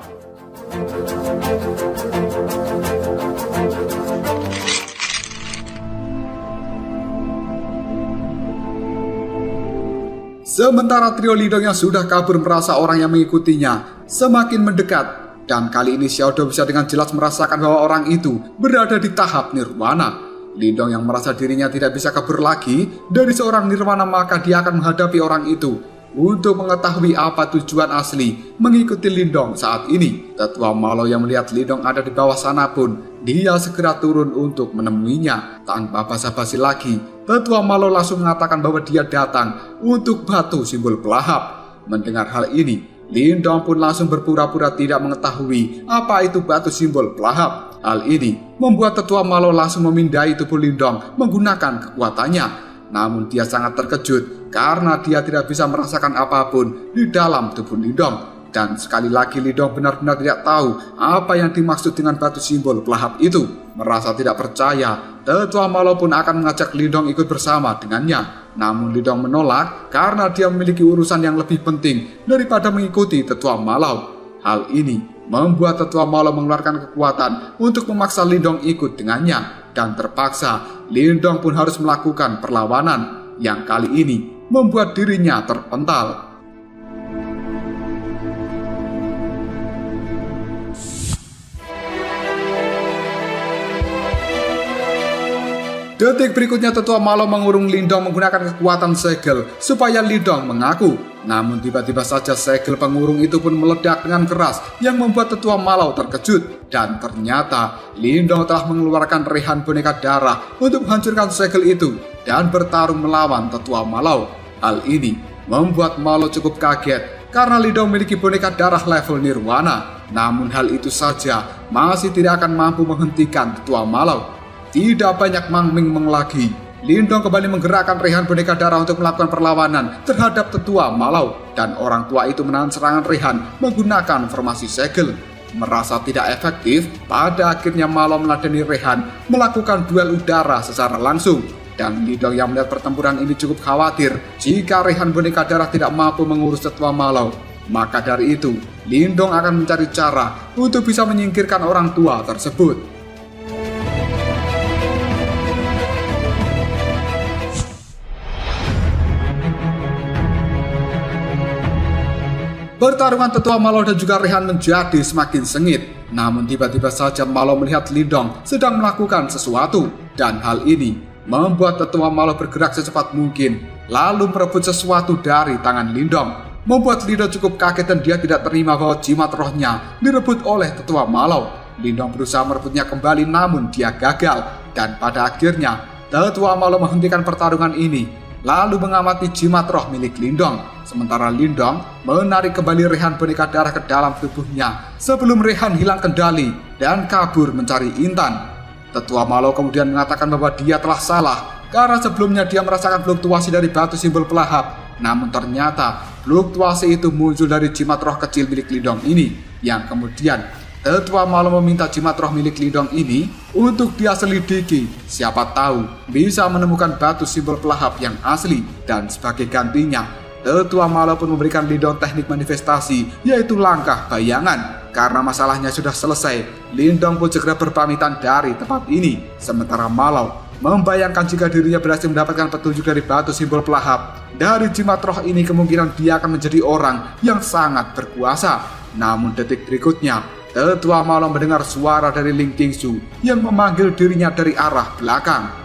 Sementara trio Lindong yang sudah kabur merasa orang yang mengikutinya semakin mendekat. Dan kali ini Xiao Diao bisa dengan jelas merasakan bahwa orang itu berada di tahap nirwana. Lindong yang merasa dirinya tidak bisa kabur lagi dari seorang nirwana, maka dia akan menghadapi orang itu untuk mengetahui apa tujuan asli mengikuti Lindong saat ini. Tetua Malau yang melihat Lindong ada di bawah sana pun, dia segera turun untuk menemuinya. Tanpa basa-basi lagi, Tetua Malau langsung mengatakan bahwa dia datang untuk batu simbol pelahap. Mendengar hal ini, Lindong pun langsung berpura-pura tidak mengetahui apa itu batu simbol pelahap. Hal ini membuat Tetua Malau langsung memindai tubuh Lindong menggunakan kekuatannya. Namun dia sangat terkejut karena dia tidak bisa merasakan apapun di dalam tubuh Lindong. Dan sekali lagi Lindong benar-benar tidak tahu apa yang dimaksud dengan batu simbol pelahap itu. Merasa tidak percaya, Tetua Malau pun akan mengajak Lindong ikut bersama dengannya. Namun Lindong menolak karena dia memiliki urusan yang lebih penting daripada mengikuti Tetua Malau. Hal ini membuat Tetua Malau mengeluarkan kekuatan untuk memaksa Lindong ikut dengannya. Dan terpaksa Lindong pun harus melakukan perlawanan yang kali ini membuat dirinya terpental. Detik berikutnya Tetua Malau mengurung Lindong menggunakan kekuatan segel supaya Lindong mengaku. Namun tiba-tiba saja segel pengurung itu pun meledak dengan keras yang membuat Tetua Malau terkejut. Dan ternyata Lindong telah mengeluarkan rehan boneka darah untuk menghancurkan segel itu dan bertarung melawan Tetua Malau. Hal ini membuat Malau cukup kaget karena Lindong memiliki boneka darah level Nirwana. Namun hal itu saja masih tidak akan mampu menghentikan Tetua Malau. Tidak banyak mangming lagi, Lindong kembali menggerakkan rehan boneka darah untuk melakukan perlawanan terhadap Tetua Malau. Dan orang tua itu menahan serangan rehan menggunakan formasi segel. Merasa tidak efektif, pada akhirnya Malau meladeni rehan melakukan duel udara secara langsung. Dan Lindong yang melihat pertempuran ini cukup khawatir jika rehan boneka darah tidak mampu mengurus Tetua Malau. Maka dari itu, Lindong akan mencari cara untuk bisa menyingkirkan orang tua tersebut. Pertarungan Tetua Malau dan juga rehan menjadi semakin sengit. Namun tiba-tiba saja Malau melihat Lindong sedang melakukan sesuatu. Dan hal ini membuat Tetua Malau bergerak secepat mungkin, lalu merebut sesuatu dari tangan Lindong. Membuat Lindong cukup kaget dan dia tidak terima bahwa jimat rohnya direbut oleh Tetua Malau. Lindong berusaha merebutnya kembali namun dia gagal. Dan pada akhirnya Tetua Malau menghentikan pertarungan ini, lalu mengamati jimat roh milik Lindong. Sementara Lindong menarik kembali rehan boneka darah ke dalam tubuhnya sebelum rehan hilang kendali dan kabur mencari intan. Tetua Malau kemudian mengatakan bahwa dia telah salah karena sebelumnya dia merasakan fluktuasi dari batu simbol pelahap. Namun ternyata fluktuasi itu muncul dari jimat roh kecil milik Lindong ini, yang kemudian Tetua Malau meminta jimat roh milik Lindong ini untuk dia selidiki. Siapa tahu bisa menemukan batu simbol pelahap yang asli. Dan sebagai gantinya, Tetua Malau pun memberikan Lindong teknik manifestasi, yaitu langkah bayangan. Karena masalahnya sudah selesai, Lindong pun segera berpamitan dari tempat ini. Sementara Malau membayangkan jika dirinya berhasil mendapatkan petunjuk dari batu simbol pelahap. Dari jimat roh ini kemungkinan dia akan menjadi orang yang sangat berkuasa. Namun detik berikutnya, Tetua Malau mendengar suara dari Ling Qingsu yang memanggil dirinya dari arah belakang.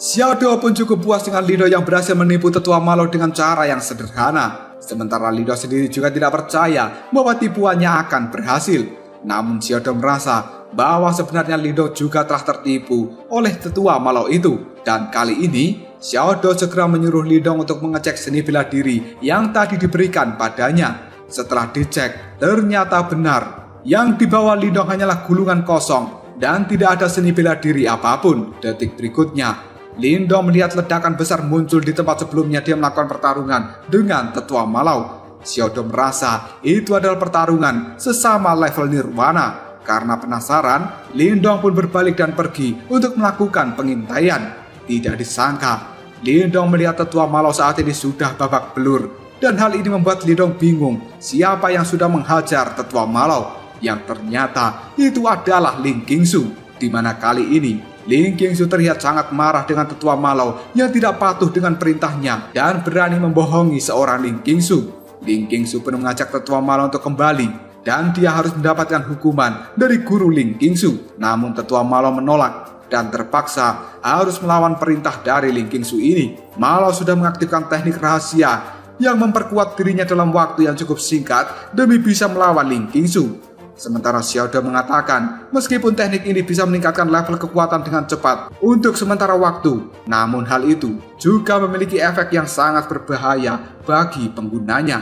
Xiaodo pun cukup puas dengan Lindong yang berhasil menipu Tetua Malau dengan cara yang sederhana. Sementara Lindong sendiri juga tidak percaya bahwa tipuannya akan berhasil. Namun Xiaodo merasa bahwa sebenarnya Lindong juga telah tertipu oleh Tetua Malau itu. Dan kali ini Xiaodo segera menyuruh Lindong untuk mengecek seni bela diri yang tadi diberikan padanya. Setelah dicek, ternyata benar. Yang dibawa Lindong hanyalah gulungan kosong dan tidak ada seni bela diri apapun. Detik berikutnya, Lindong melihat ledakan besar muncul di tempat sebelumnya dia melakukan pertarungan dengan Tetua Malau. Xiaodo merasa itu adalah pertarungan sesama level Nirwana. Karena penasaran, Lindong pun berbalik dan pergi untuk melakukan pengintaian. Tidak disangka, Lindong melihat Tetua Malau saat ini sudah babak belur. Dan hal ini membuat Lindong bingung siapa yang sudah menghajar Tetua Malau. Yang ternyata itu adalah Ling Qingsu. Di mana kali ini Ling Qingsu terlihat sangat marah dengan Tetua Malau yang tidak patuh dengan perintahnya dan berani membohongi seorang Ling Qingsu. Ling Qingsu pun mengajak Tetua Malau untuk kembali dan dia harus mendapatkan hukuman dari guru Ling Qingsu. Namun tetua Malo menolak dan terpaksa harus melawan perintah dari Ling Qingsu ini. Malo sudah mengaktifkan teknik rahasia yang memperkuat dirinya dalam waktu yang cukup singkat demi bisa melawan Ling Qingsu. Sementara Xiao De mengatakan, meskipun teknik ini bisa meningkatkan level kekuatan dengan cepat untuk sementara waktu, namun hal itu juga memiliki efek yang sangat berbahaya bagi penggunanya.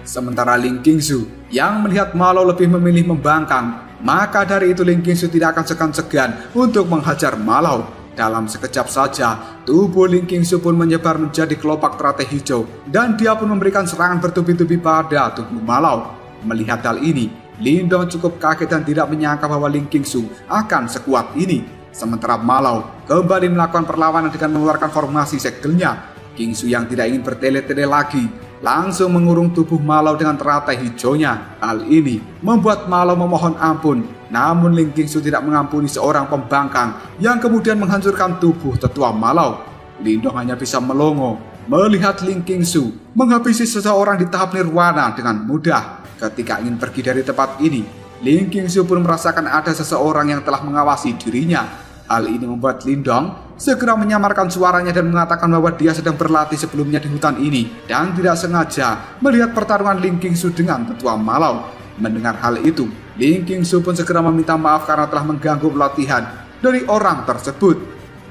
Sementara Ling Qingsu yang melihat Malo lebih memilih membangkang, maka dari itu Ling Qingsu tidak akan segan-segan untuk menghajar Malo. Dalam sekejap saja, tubuh Ling Qingsu pun menyebar menjadi kelopak teratai hijau dan dia pun memberikan serangan bertubi-tubi pada tubuh Malo. Melihat hal ini, Lindong cukup kaget dan tidak menyangka bahwa Ling Qingsu akan sekuat ini. Sementara Malo kembali melakukan perlawanan dengan mengeluarkan formasi segelnya. Qingsu yang tidak ingin bertele-tele lagi langsung mengurung tubuh Malo dengan teratai hijaunya. Hal ini membuat Malo memohon ampun, namun Ling Qingsu tidak mengampuni seorang pembangkang yang kemudian menghancurkan tubuh tetua Malo. Lindong hanya bisa melongo melihat Ling Qingsu menghabisi seseorang di tahap nirwana dengan mudah. Ketika ingin pergi dari tempat ini, Ling Qingsu pun merasakan ada seseorang yang telah mengawasi dirinya. Hal ini membuat Lindong segera menyamarkan suaranya dan mengatakan bahwa dia sedang berlatih sebelumnya di hutan ini dan tidak sengaja melihat pertarungan Ling Qingsu dengan tetua Malo. Mendengar hal itu, Ling Qingsu pun segera meminta maaf karena telah mengganggu pelatihan dari orang tersebut.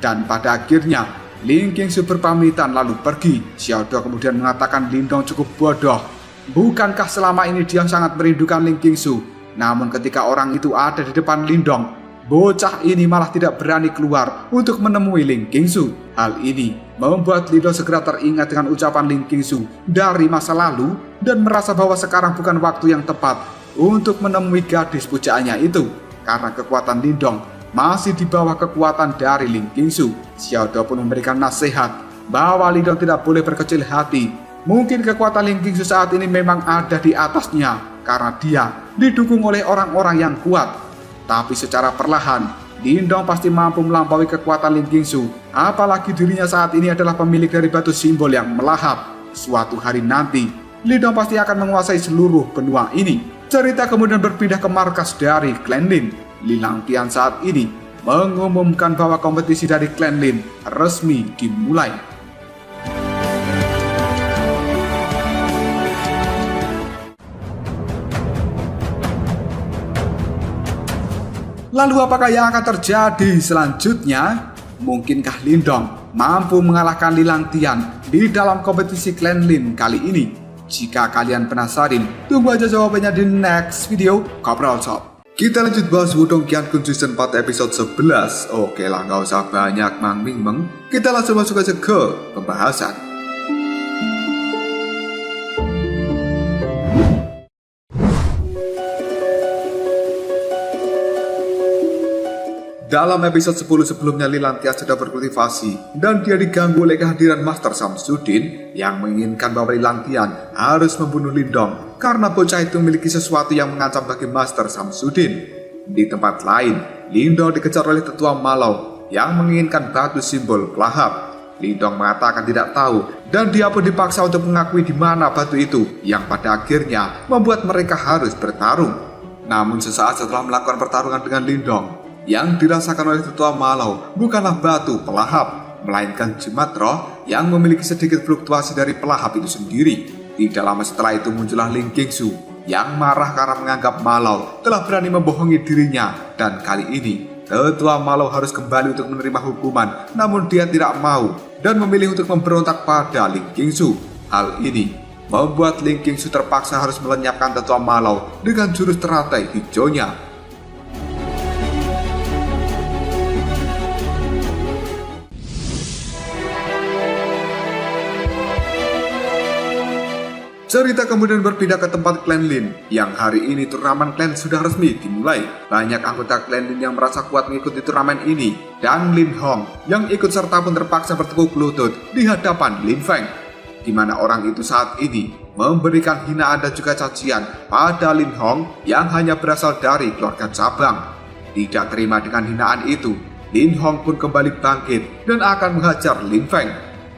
Dan pada akhirnya, Ling Qingsu berpamitan lalu pergi. Xiao De kemudian mengatakan Lindong cukup bodoh. Bukankah selama ini dia sangat merindukan Ling Qingsu? Namun ketika orang itu ada di depan Lindong, bocah ini malah tidak berani keluar untuk menemui Ling Qingsu. Hal ini membuat Lindong segera teringat dengan ucapan Ling Qingsu dari masa lalu dan merasa bahwa sekarang bukan waktu yang tepat untuk menemui gadis pujaannya itu. Karena kekuatan Lindong masih di bawah kekuatan dari Ling Qingsu. Xiao De pun memberikan nasihat bahwa Lindong tidak boleh berkecil hati. Mungkin kekuatan Ling Qingsu saat ini memang ada di atasnya karena dia didukung oleh orang-orang yang kuat. Tapi secara perlahan, Lindong pasti mampu melampaui kekuatan Ling Qingsu. Apalagi dirinya saat ini adalah pemilik dari batu simbol yang melahap. Suatu hari nanti, Lindong pasti akan menguasai seluruh benua ini. Cerita kemudian berpindah ke markas dari klan Lin. Li Langtian saat ini mengumumkan bahwa kompetisi dari klan Lin resmi dimulai. Lalu apakah yang akan terjadi selanjutnya? Mungkinkah Lindong mampu mengalahkan Li Langtian di dalam kompetisi klan Lin kali ini? Jika kalian penasaran, tunggu aja jawabannya di next video Kopral Shop. Kita lanjut bahas Wudong Qiankun Season 4 episode 11. Oke lah, gak usah banyak mang-ming-meng. Kita langsung masuk aja ke pembahasan. Dalam episode 10 sebelumnya, Li Langtian sudah berkultivasi dan dia diganggu oleh kehadiran Master Samsudin yang menginginkan bahwa Li Langtian harus membunuh Lindong karena bocah itu memiliki sesuatu yang mengancam bagi Master Samsudin. Di tempat lain, Lindong dikejar oleh tetua Malo yang menginginkan batu simbol pelahap. Lindong mengatakan tidak tahu dan dia pun dipaksa untuk mengakui di mana batu itu yang pada akhirnya membuat mereka harus bertarung. Namun sesaat setelah melakukan pertarungan dengan Lindong, yang dirasakan oleh tetua Malo bukanlah batu pelahap, melainkan jimat roh yang memiliki sedikit fluktuasi dari pelahap itu sendiri. Tidak lama setelah itu muncullah Ling Qingsu yang marah karena menganggap Malo telah berani membohongi dirinya. Dan kali ini tetua Malo harus kembali untuk menerima hukuman, namun dia tidak mau dan memilih untuk memberontak pada Ling Qingsu. Hal ini membuat Ling Qingsu terpaksa harus melenyapkan tetua Malo dengan jurus teratai hijaunya. Cerita kemudian berpindah ke tempat klan Lin, yang hari ini turnamen klan sudah resmi dimulai. Banyak anggota klan Lin yang merasa kuat mengikuti turnamen ini, dan Lin Hong yang ikut serta pun terpaksa bertekuk lutut di hadapan Lin Feng, di mana orang itu saat ini memberikan hinaan dan juga cacian pada Lin Hong yang hanya berasal dari keluarga cabang. Tidak terima dengan hinaan itu, Lin Hong pun kembali bangkit dan akan menghajar Lin Feng.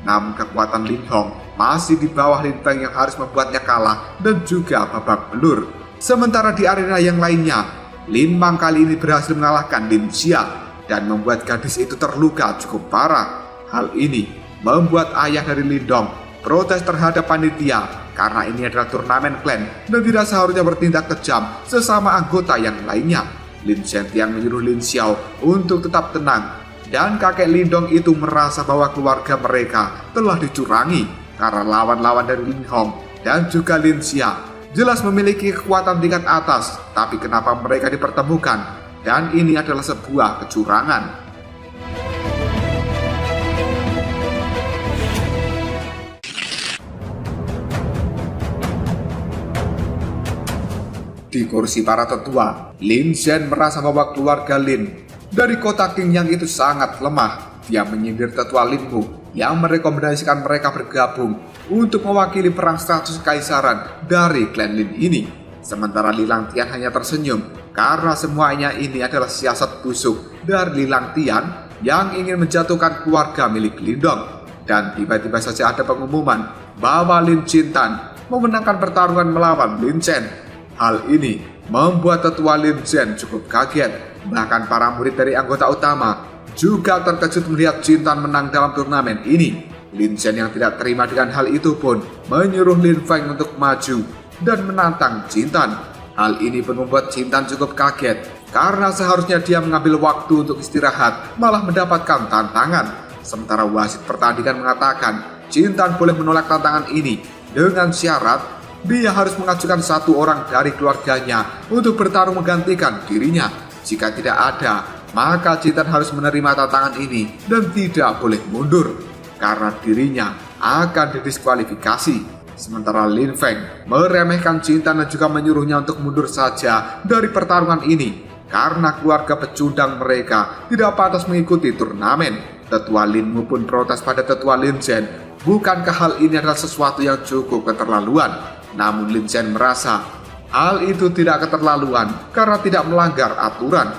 Namun kekuatan Lin Hong masih di bawah Lin Feng yang harus membuatnya kalah dan juga babak belur. Sementara di arena yang lainnya, Lin Mang kali ini berhasil mengalahkan Lin Xia dan membuat gadis itu terluka cukup parah. Hal ini membuat ayah dari Lindong protes terhadap panitia karena ini adalah turnamen klan dan tidak seharusnya bertindak kejam sesama anggota yang lainnya. Lin Zhenjiang menyuruh Lin Xiao untuk tetap tenang dan kakek Lindong itu merasa bahwa keluarga mereka telah dicurangi karena lawan-lawan dari Lin Hong dan juga Lin Xia jelas memiliki kekuatan tingkat atas, tapi kenapa mereka dipertemukan dan ini adalah sebuah kecurangan. Di kursi para tetua, Lin Zhen merasa bahwa keluarga Lin dari kota Qingyang itu sangat lemah. Dia menyindir tetua Lin Mu yang merekomendasikan mereka bergabung untuk mewakili perang 100 kekaisaran dari klan Lin ini. Sementara Li Langtian hanya tersenyum karena semuanya ini adalah siasat busuk dari Li Langtian yang ingin menjatuhkan keluarga milik Lindong. Dan tiba-tiba saja ada pengumuman bahwa Lin Jintan memenangkan pertarungan melawan Lin Chen. Hal ini membuat tetua Lin Zhen cukup kaget. Bahkan para murid dari anggota utama juga terkejut melihat Jintan menang dalam turnamen ini. Lin Zhen yang tidak terima dengan hal itu pun menyuruh Lin Feng untuk maju dan menantang Jintan. Hal ini pun membuat Jintan cukup kaget karena seharusnya dia mengambil waktu untuk istirahat malah mendapatkan tantangan. Sementara wasit pertandingan mengatakan Jintan boleh menolak tantangan ini dengan syarat dia harus mengajukan satu orang dari keluarganya untuk bertarung menggantikan dirinya. Jika tidak ada, maka Jintan harus menerima tantangan ini dan tidak boleh mundur karena dirinya akan didiskualifikasi. Sementara Lin Feng meremehkan Jintan dan juga menyuruhnya untuk mundur saja dari pertarungan ini karena keluarga pecundang mereka tidak pantas mengikuti turnamen. Tetua Lin Mu pun protes pada tetua Lin Zhen. Bukankah hal ini adalah sesuatu yang cukup keterlaluan? Namun Lin Zhen merasa hal itu tidak keterlaluan karena tidak melanggar aturan.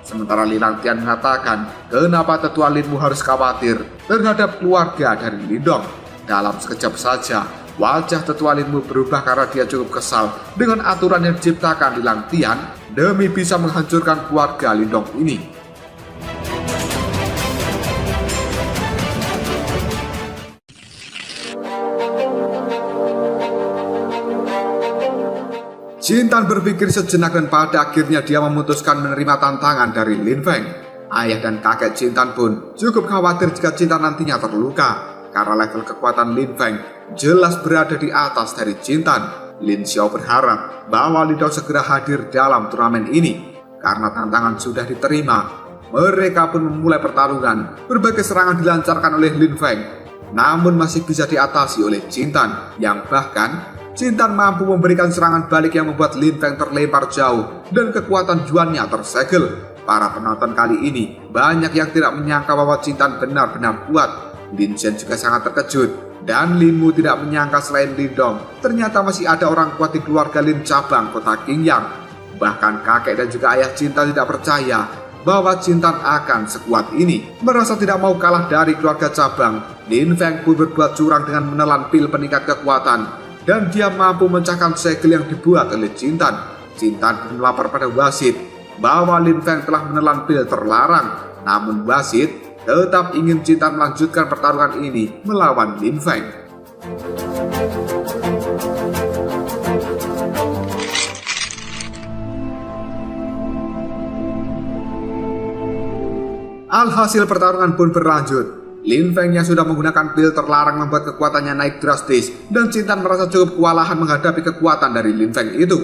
Sementara Li Langtian mengatakan kenapa tetua Lin Mu harus khawatir terhadap keluarga dari Lindong. Dalam sekejap saja wajah tetua Lin Mu berubah karena dia cukup kesal dengan aturan yang diciptakan Li Langtian demi bisa menghancurkan keluarga Lindong ini. Jintan berpikir sejenak dan pada akhirnya dia memutuskan menerima tantangan dari Lin Feng. Ayah dan kakek Jintan pun cukup khawatir jika Jintan nantinya terluka karena level kekuatan Lin Feng jelas berada di atas dari Jintan. Lin Xiao berharap bahwa Lindong segera hadir dalam turnamen ini karena tantangan sudah diterima. Mereka pun memulai pertarungan. Berbagai serangan dilancarkan oleh Lin Feng, namun masih bisa diatasi oleh Jintan yang bahkan Jintan mampu memberikan serangan balik yang membuat Lin Feng terlempar jauh dan kekuatan Juannya tersegel. Para penonton kali ini banyak yang tidak menyangka bahwa Jintan benar-benar kuat. Lin Zhen juga sangat terkejut dan Lin Mu tidak menyangka selain Lindong ternyata masih ada orang kuat di keluarga Lin cabang kota Qingyang. Bahkan kakek dan juga ayah Jintan tidak percaya bahwa Jintan akan sekuat ini. Merasa tidak mau kalah dari keluarga cabang, Lin Feng pun berbuat curang dengan menelan pil peningkat kekuatan dan dia mampu memecahkan segel yang dibuat oleh Jintan. Jintan pun melapor pada wasit bahwa Lin Feng telah menelan pil terlarang. Namun wasit tetap ingin Jintan melanjutkan pertarungan ini melawan Lin Feng. Alhasil pertarungan pun berlanjut. Lin Feng yang sudah menggunakan pil terlarang membuat kekuatannya naik drastis dan Jintan merasa cukup kewalahan menghadapi kekuatan dari Lin Feng itu.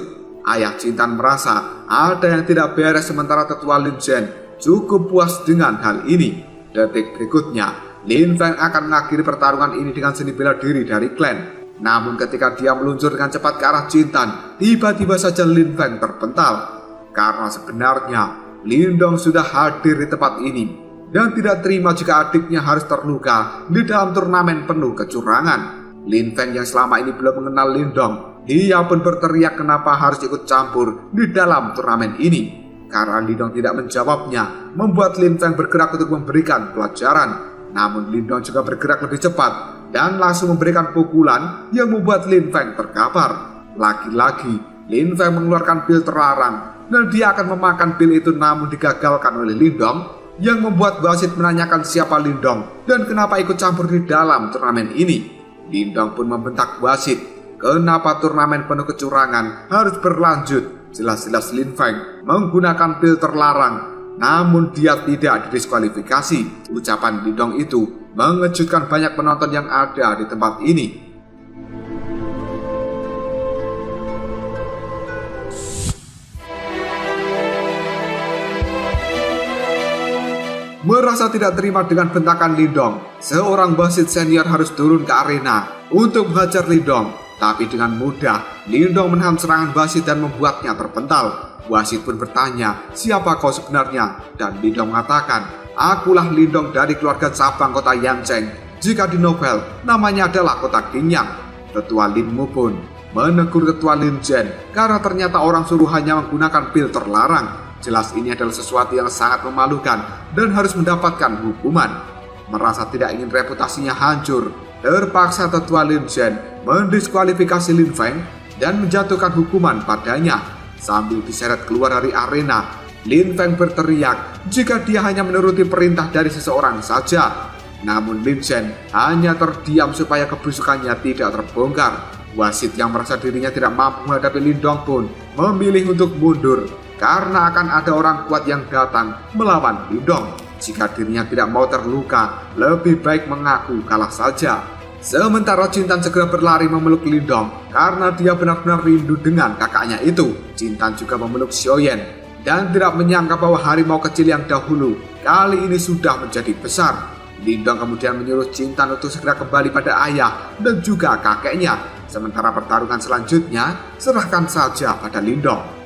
Ayah Jintan merasa ada yang tidak beres sementara tetua Lin Zhen cukup puas dengan hal ini. Detik berikutnya, Lin Feng akan mengakhiri pertarungan ini dengan seni bela diri dari klan. Namun ketika dia meluncur dengan cepat ke arah Jintan, tiba-tiba saja Lin Feng terpental. Karena sebenarnya Lindong sudah hadir di tempat ini dan tidak terima jika adiknya harus terluka di dalam turnamen penuh kecurangan. Lin Feng yang selama ini belum mengenal Lindong, dia pun berteriak kenapa harus ikut campur di dalam turnamen ini. Karena Lindong tidak menjawabnya, membuat Lin Feng bergerak untuk memberikan pelajaran. Namun Lindong juga bergerak lebih cepat dan langsung memberikan pukulan yang membuat Lin Feng terkapar. Lagi-lagi Lin Feng mengeluarkan pil terlarang dan dia akan memakan pil itu, namun digagalkan oleh Lindong, yang membuat wasit menanyakan siapa Lindong dan kenapa ikut campur di dalam turnamen ini. Lindong pun membentak wasit, kenapa turnamen penuh kecurangan harus berlanjut. Jelas-jelas Lin Feng menggunakan pil terlarang, namun dia tidak didiskualifikasi. Ucapan Lindong itu mengejutkan banyak penonton yang ada di tempat ini. Merasa tidak terima dengan bentakan Lindong, seorang wasit senior harus turun ke arena untuk menghajar Lindong. Tapi dengan mudah, Lindong menahan serangan wasit dan membuatnya terpental. Wasit pun bertanya, siapa kau sebenarnya? Dan Lindong mengatakan, akulah Lindong dari keluarga cabang kota Yancheng. Jika di novel, namanya adalah kota Qingyang. Ketua Linmu pun menegur ketua Lin Zhen karena ternyata orang suruhannya menggunakan pil terlarang. Jelas ini adalah sesuatu yang sangat memalukan dan harus mendapatkan hukuman. Merasa tidak ingin reputasinya hancur, terpaksa tetua Lin Zhen mendiskualifikasi Lin Feng dan menjatuhkan hukuman padanya. Sambil diseret keluar dari arena, Lin Feng berteriak jika dia hanya menuruti perintah dari seseorang saja. Namun Lin Zhen hanya terdiam supaya kebusukannya tidak terbongkar. Wasit yang merasa dirinya tidak mampu menghadapi Lindong pun memilih untuk mundur karena akan ada orang kuat yang datang melawan Lindong. Jika dirinya tidak mau terluka, lebih baik mengaku kalah saja. Sementara Jintan segera berlari memeluk Lindong karena dia benar-benar rindu dengan kakaknya itu. Jintan juga memeluk Xiaoyan dan tidak menyangka bahwa harimau kecil yang dahulu kali ini sudah menjadi besar. Lindong kemudian menyuruh Jintan untuk segera kembali pada ayah dan juga kakeknya. Sementara pertarungan selanjutnya serahkan saja pada Lindong.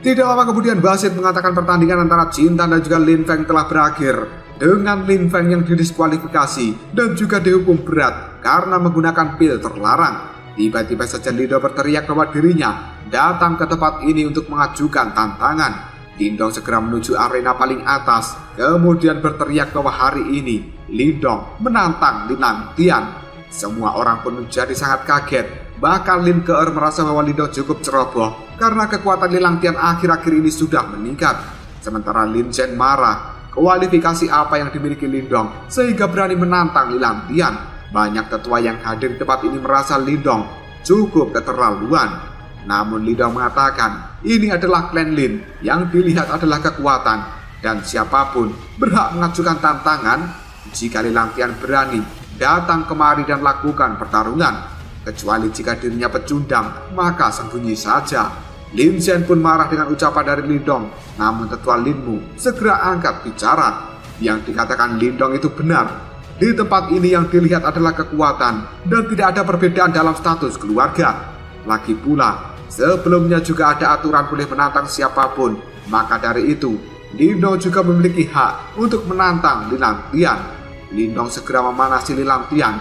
Tidak lama kemudian wasit mengatakan pertandingan antara Jintan dan juga Lin Feng telah berakhir dengan Lin Feng yang didiskualifikasi dan juga dihukum berat karena menggunakan pil terlarang. Tiba-tiba saja Lindong berteriak bahwa dirinya datang ke tempat ini untuk mengajukan tantangan. Lindong segera menuju arena paling atas, kemudian berteriak bahwa hari ini Lindong menantang Lin Langtian. Semua orang pun menjadi sangat kaget. Bahkan Lin Keer merasa bahwa Lindong cukup ceroboh karena kekuatan Lin Langtian akhir-akhir ini sudah meningkat. Sementara Lin Zhen marah, kualifikasi apa yang dimiliki Lindong sehingga berani menantang Lin Langtian. Banyak tetua yang hadir di tempat ini merasa Lindong cukup keterlaluan. Namun Lindong mengatakan ini adalah klan Lin yang dilihat adalah kekuatan dan siapapun berhak mengajukan tantangan jika Lin Langtian berani datang kemari dan lakukan pertarungan. Kecuali jika dirinya pecundang, maka sembunyi saja. Lin Zhen pun marah dengan ucapan dari Lindong. Namun tetua Linmu segera angkat bicara. Yang dikatakan Lindong itu benar. Di tempat ini yang dilihat adalah kekuatan dan tidak ada perbedaan dalam status keluarga. Lagi pula, sebelumnya juga ada aturan boleh menantang siapapun. Maka dari itu, Lindong juga memiliki hak untuk menantang Lin Langtian. Lindong segera memanasi Lin Langtian.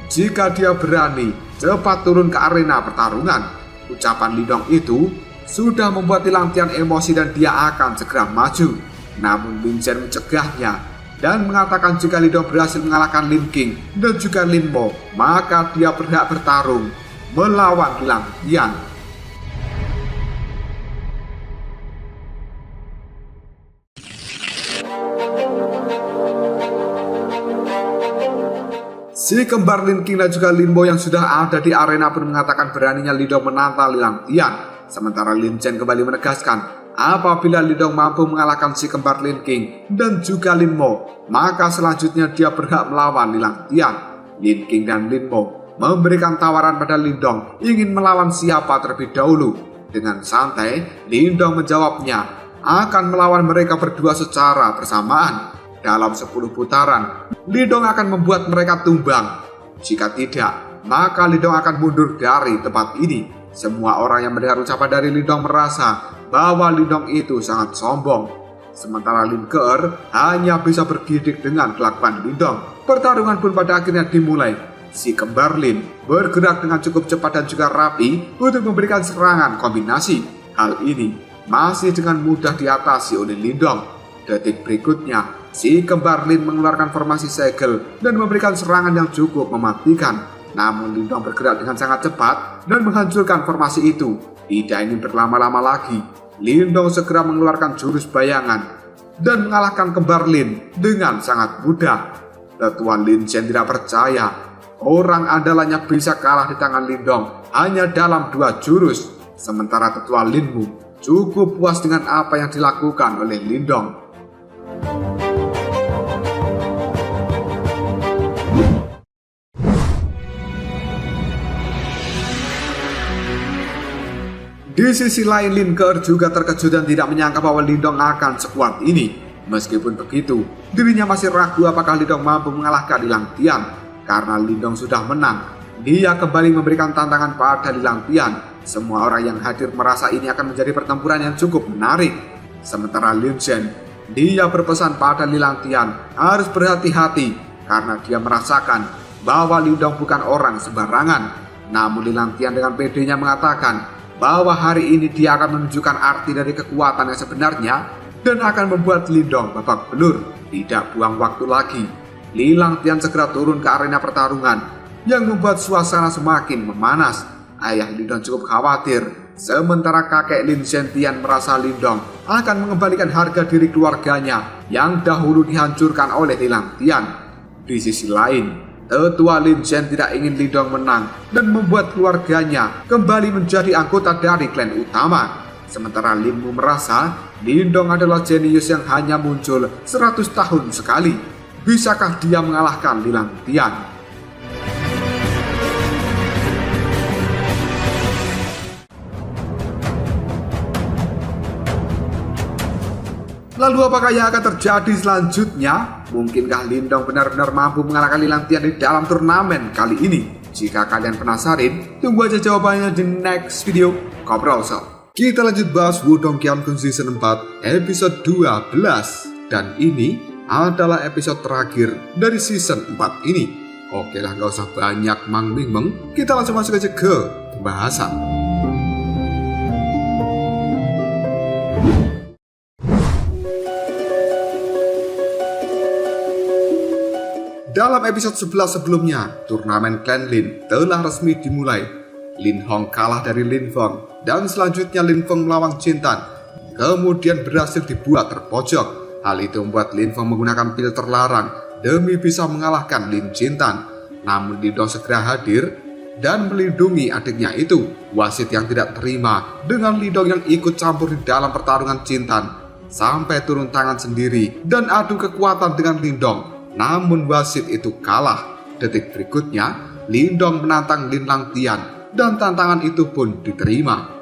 Jika dia berani, cepat turun ke arena pertarungan. Ucapan Lindong itu sudah membuat Lin Langtian emosi dan dia akan segera maju. Namun Lin Zhen mencegahnya dan mengatakan jika Lindong berhasil mengalahkan Lin Qing dan juga Lin Mo, maka dia berhak bertarung melawan Lin Langtian. Si kembar Lin Qing dan juga Lin Mo yang sudah ada di arena pun mengatakan beraninya Lindong menantang Lin Langtian. Sementara Lin Zhen kembali menegaskan, apabila Lindong mampu mengalahkan si kembar Lin Qing dan juga Lin Mo, maka selanjutnya dia berhak melawan Lin Langtian. Lin Qing dan Lin Mo memberikan tawaran pada Lindong ingin melawan siapa terlebih dahulu. Dengan santai, Lindong menjawabnya akan melawan mereka berdua secara bersamaan. Dalam 10 putaran, Lindong akan membuat mereka tumbang. Jika tidak, maka Lindong akan mundur dari tempat ini. Semua orang yang mendengar ucapan dari Lindong merasa bahwa Lindong itu sangat sombong. Sementara Lin Keer hanya bisa bergidik dengan kelakuan Lindong. Pertarungan pun pada akhirnya dimulai. Si kembar Lin bergerak dengan cukup cepat dan juga rapi untuk memberikan serangan kombinasi. Hal ini masih dengan mudah diatasi oleh Lindong. Detik berikutnya, si kembar Lin mengeluarkan formasi segel dan memberikan serangan yang cukup mematikan. Namun Lindong bergerak dengan sangat cepat dan menghancurkan formasi itu. Tidak ingin berlama-lama lagi, Lindong segera mengeluarkan jurus bayangan dan mengalahkan kembar Lin dengan sangat mudah. Tetua Lin Chen tidak percaya orang andalanya bisa kalah di tangan Lindong hanya dalam 2 jurus. Sementara Tetua Linmu cukup puas dengan apa yang dilakukan oleh Lindong. Di sisi lain, Lin Ke'er juga terkejut dan tidak menyangka bahwa Lindong akan sekuat ini. Meskipun begitu, dirinya masih ragu apakah Lindong mampu mengalahkan Lilang Tian. Karena Lindong sudah menang, dia kembali memberikan tantangan pada Lilang Tian. Semua orang yang hadir merasa ini akan menjadi pertempuran yang cukup menarik. Sementara Lin Chen, dia berpesan pada Lilang Tian harus berhati-hati karena dia merasakan bahwa Lindong bukan orang sembarangan. Namun Lilang Tian dengan pedenya mengatakan bahwa hari ini dia akan menunjukkan arti dari kekuatan yang sebenarnya dan akan membuat Lindong babak belur. Tidak buang waktu lagi, Lilang Tian segera turun ke arena pertarungan yang membuat suasana semakin memanas. Ayah Lindong cukup khawatir, sementara kakek Lin Sentian merasa Lindong akan mengembalikan harga diri keluarganya yang dahulu dihancurkan oleh Lilang Tian. Di sisi lain, Tetua Lin Chen tidak ingin Lindong menang dan membuat keluarganya kembali menjadi anggota dari klan utama. Sementara Linmu merasa Lindong adalah jenius yang hanya muncul 100 tahun sekali. Bisakah dia mengalahkan Lilang Tian? Lalu apakah yang akan terjadi selanjutnya? Mungkinkah Lindong benar-benar mampu mengalahkan Lilang Tian di dalam turnamen kali ini? Jika kalian penasaran, tunggu aja jawabannya di next video. Ngobrol so. Kita lanjut bahas Wudong Qiankun Season 4 episode 12. Dan ini adalah episode terakhir dari season 4 ini. Oke lah, gak usah banyak mang-ming-meng, kita langsung masuk aja ke pembahasan. Dalam episode 11 sebelumnya, turnamen klan Lin telah resmi dimulai. Lin Hong kalah dari Lin Feng, dan selanjutnya Lin Feng melawan Jin Tan. Kemudian berhasil dibuat terpojok. Hal itu membuat Lin Feng menggunakan pil terlarang demi bisa mengalahkan Lin Jin Tan. Namun Lindong segera hadir dan melindungi adiknya itu. Wasit yang tidak terima dengan Lindong yang ikut campur di dalam pertarungan Jin Tan sampai turun tangan sendiri dan adu kekuatan dengan Lindong. Namun wasit itu kalah. Detik berikutnya, Lindong menantang Lilang Tian dan tantangan itu pun diterima.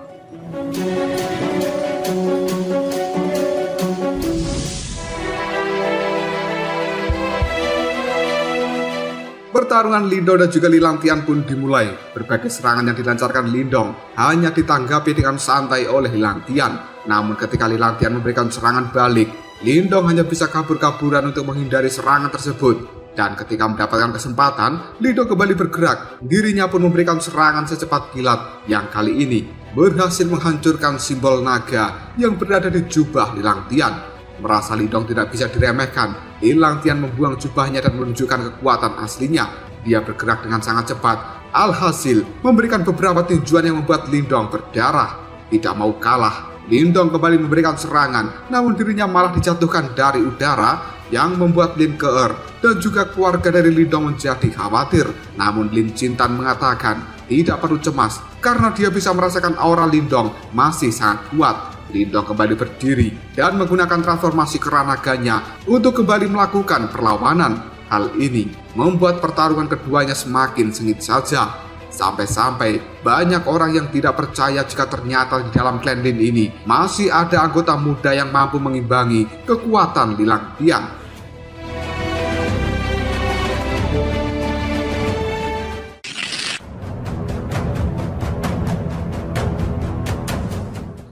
Pertarungan Lindong dan juga Lilang Tian pun dimulai. Berbagai serangan yang dilancarkan Lindong hanya ditanggapi dengan santai oleh Lilang Tian. Namun ketika Lilang Tian memberikan serangan balik, Lindong hanya bisa kabur-kaburan untuk menghindari serangan tersebut. Dan ketika mendapatkan kesempatan, Lindong kembali bergerak. Dirinya pun memberikan serangan secepat kilat yang kali ini berhasil menghancurkan simbol naga yang berada di jubah Lilang Tian. Merasa Lindong tidak bisa diremehkan, Lilang Tian membuang jubahnya dan menunjukkan kekuatan aslinya. Dia bergerak dengan sangat cepat, alhasil memberikan beberapa tinjuan yang membuat Lindong berdarah. Tidak mau kalah, Lindong kembali memberikan serangan, namun dirinya malah dijatuhkan dari udara yang membuat Lin Ke'er dan juga keluarga dari Lindong menjadi khawatir. Namun Lin Jin Tan mengatakan tidak perlu cemas karena dia bisa merasakan aura Lindong masih sangat kuat. Lindong kembali berdiri dan menggunakan transformasi keranaganya untuk kembali melakukan perlawanan. Hal ini membuat pertarungan keduanya semakin sengit saja. Sampai-sampai banyak orang yang tidak percaya jika ternyata di dalam klan Lin ini masih ada anggota muda yang mampu mengimbangi kekuatan Lilang Tian.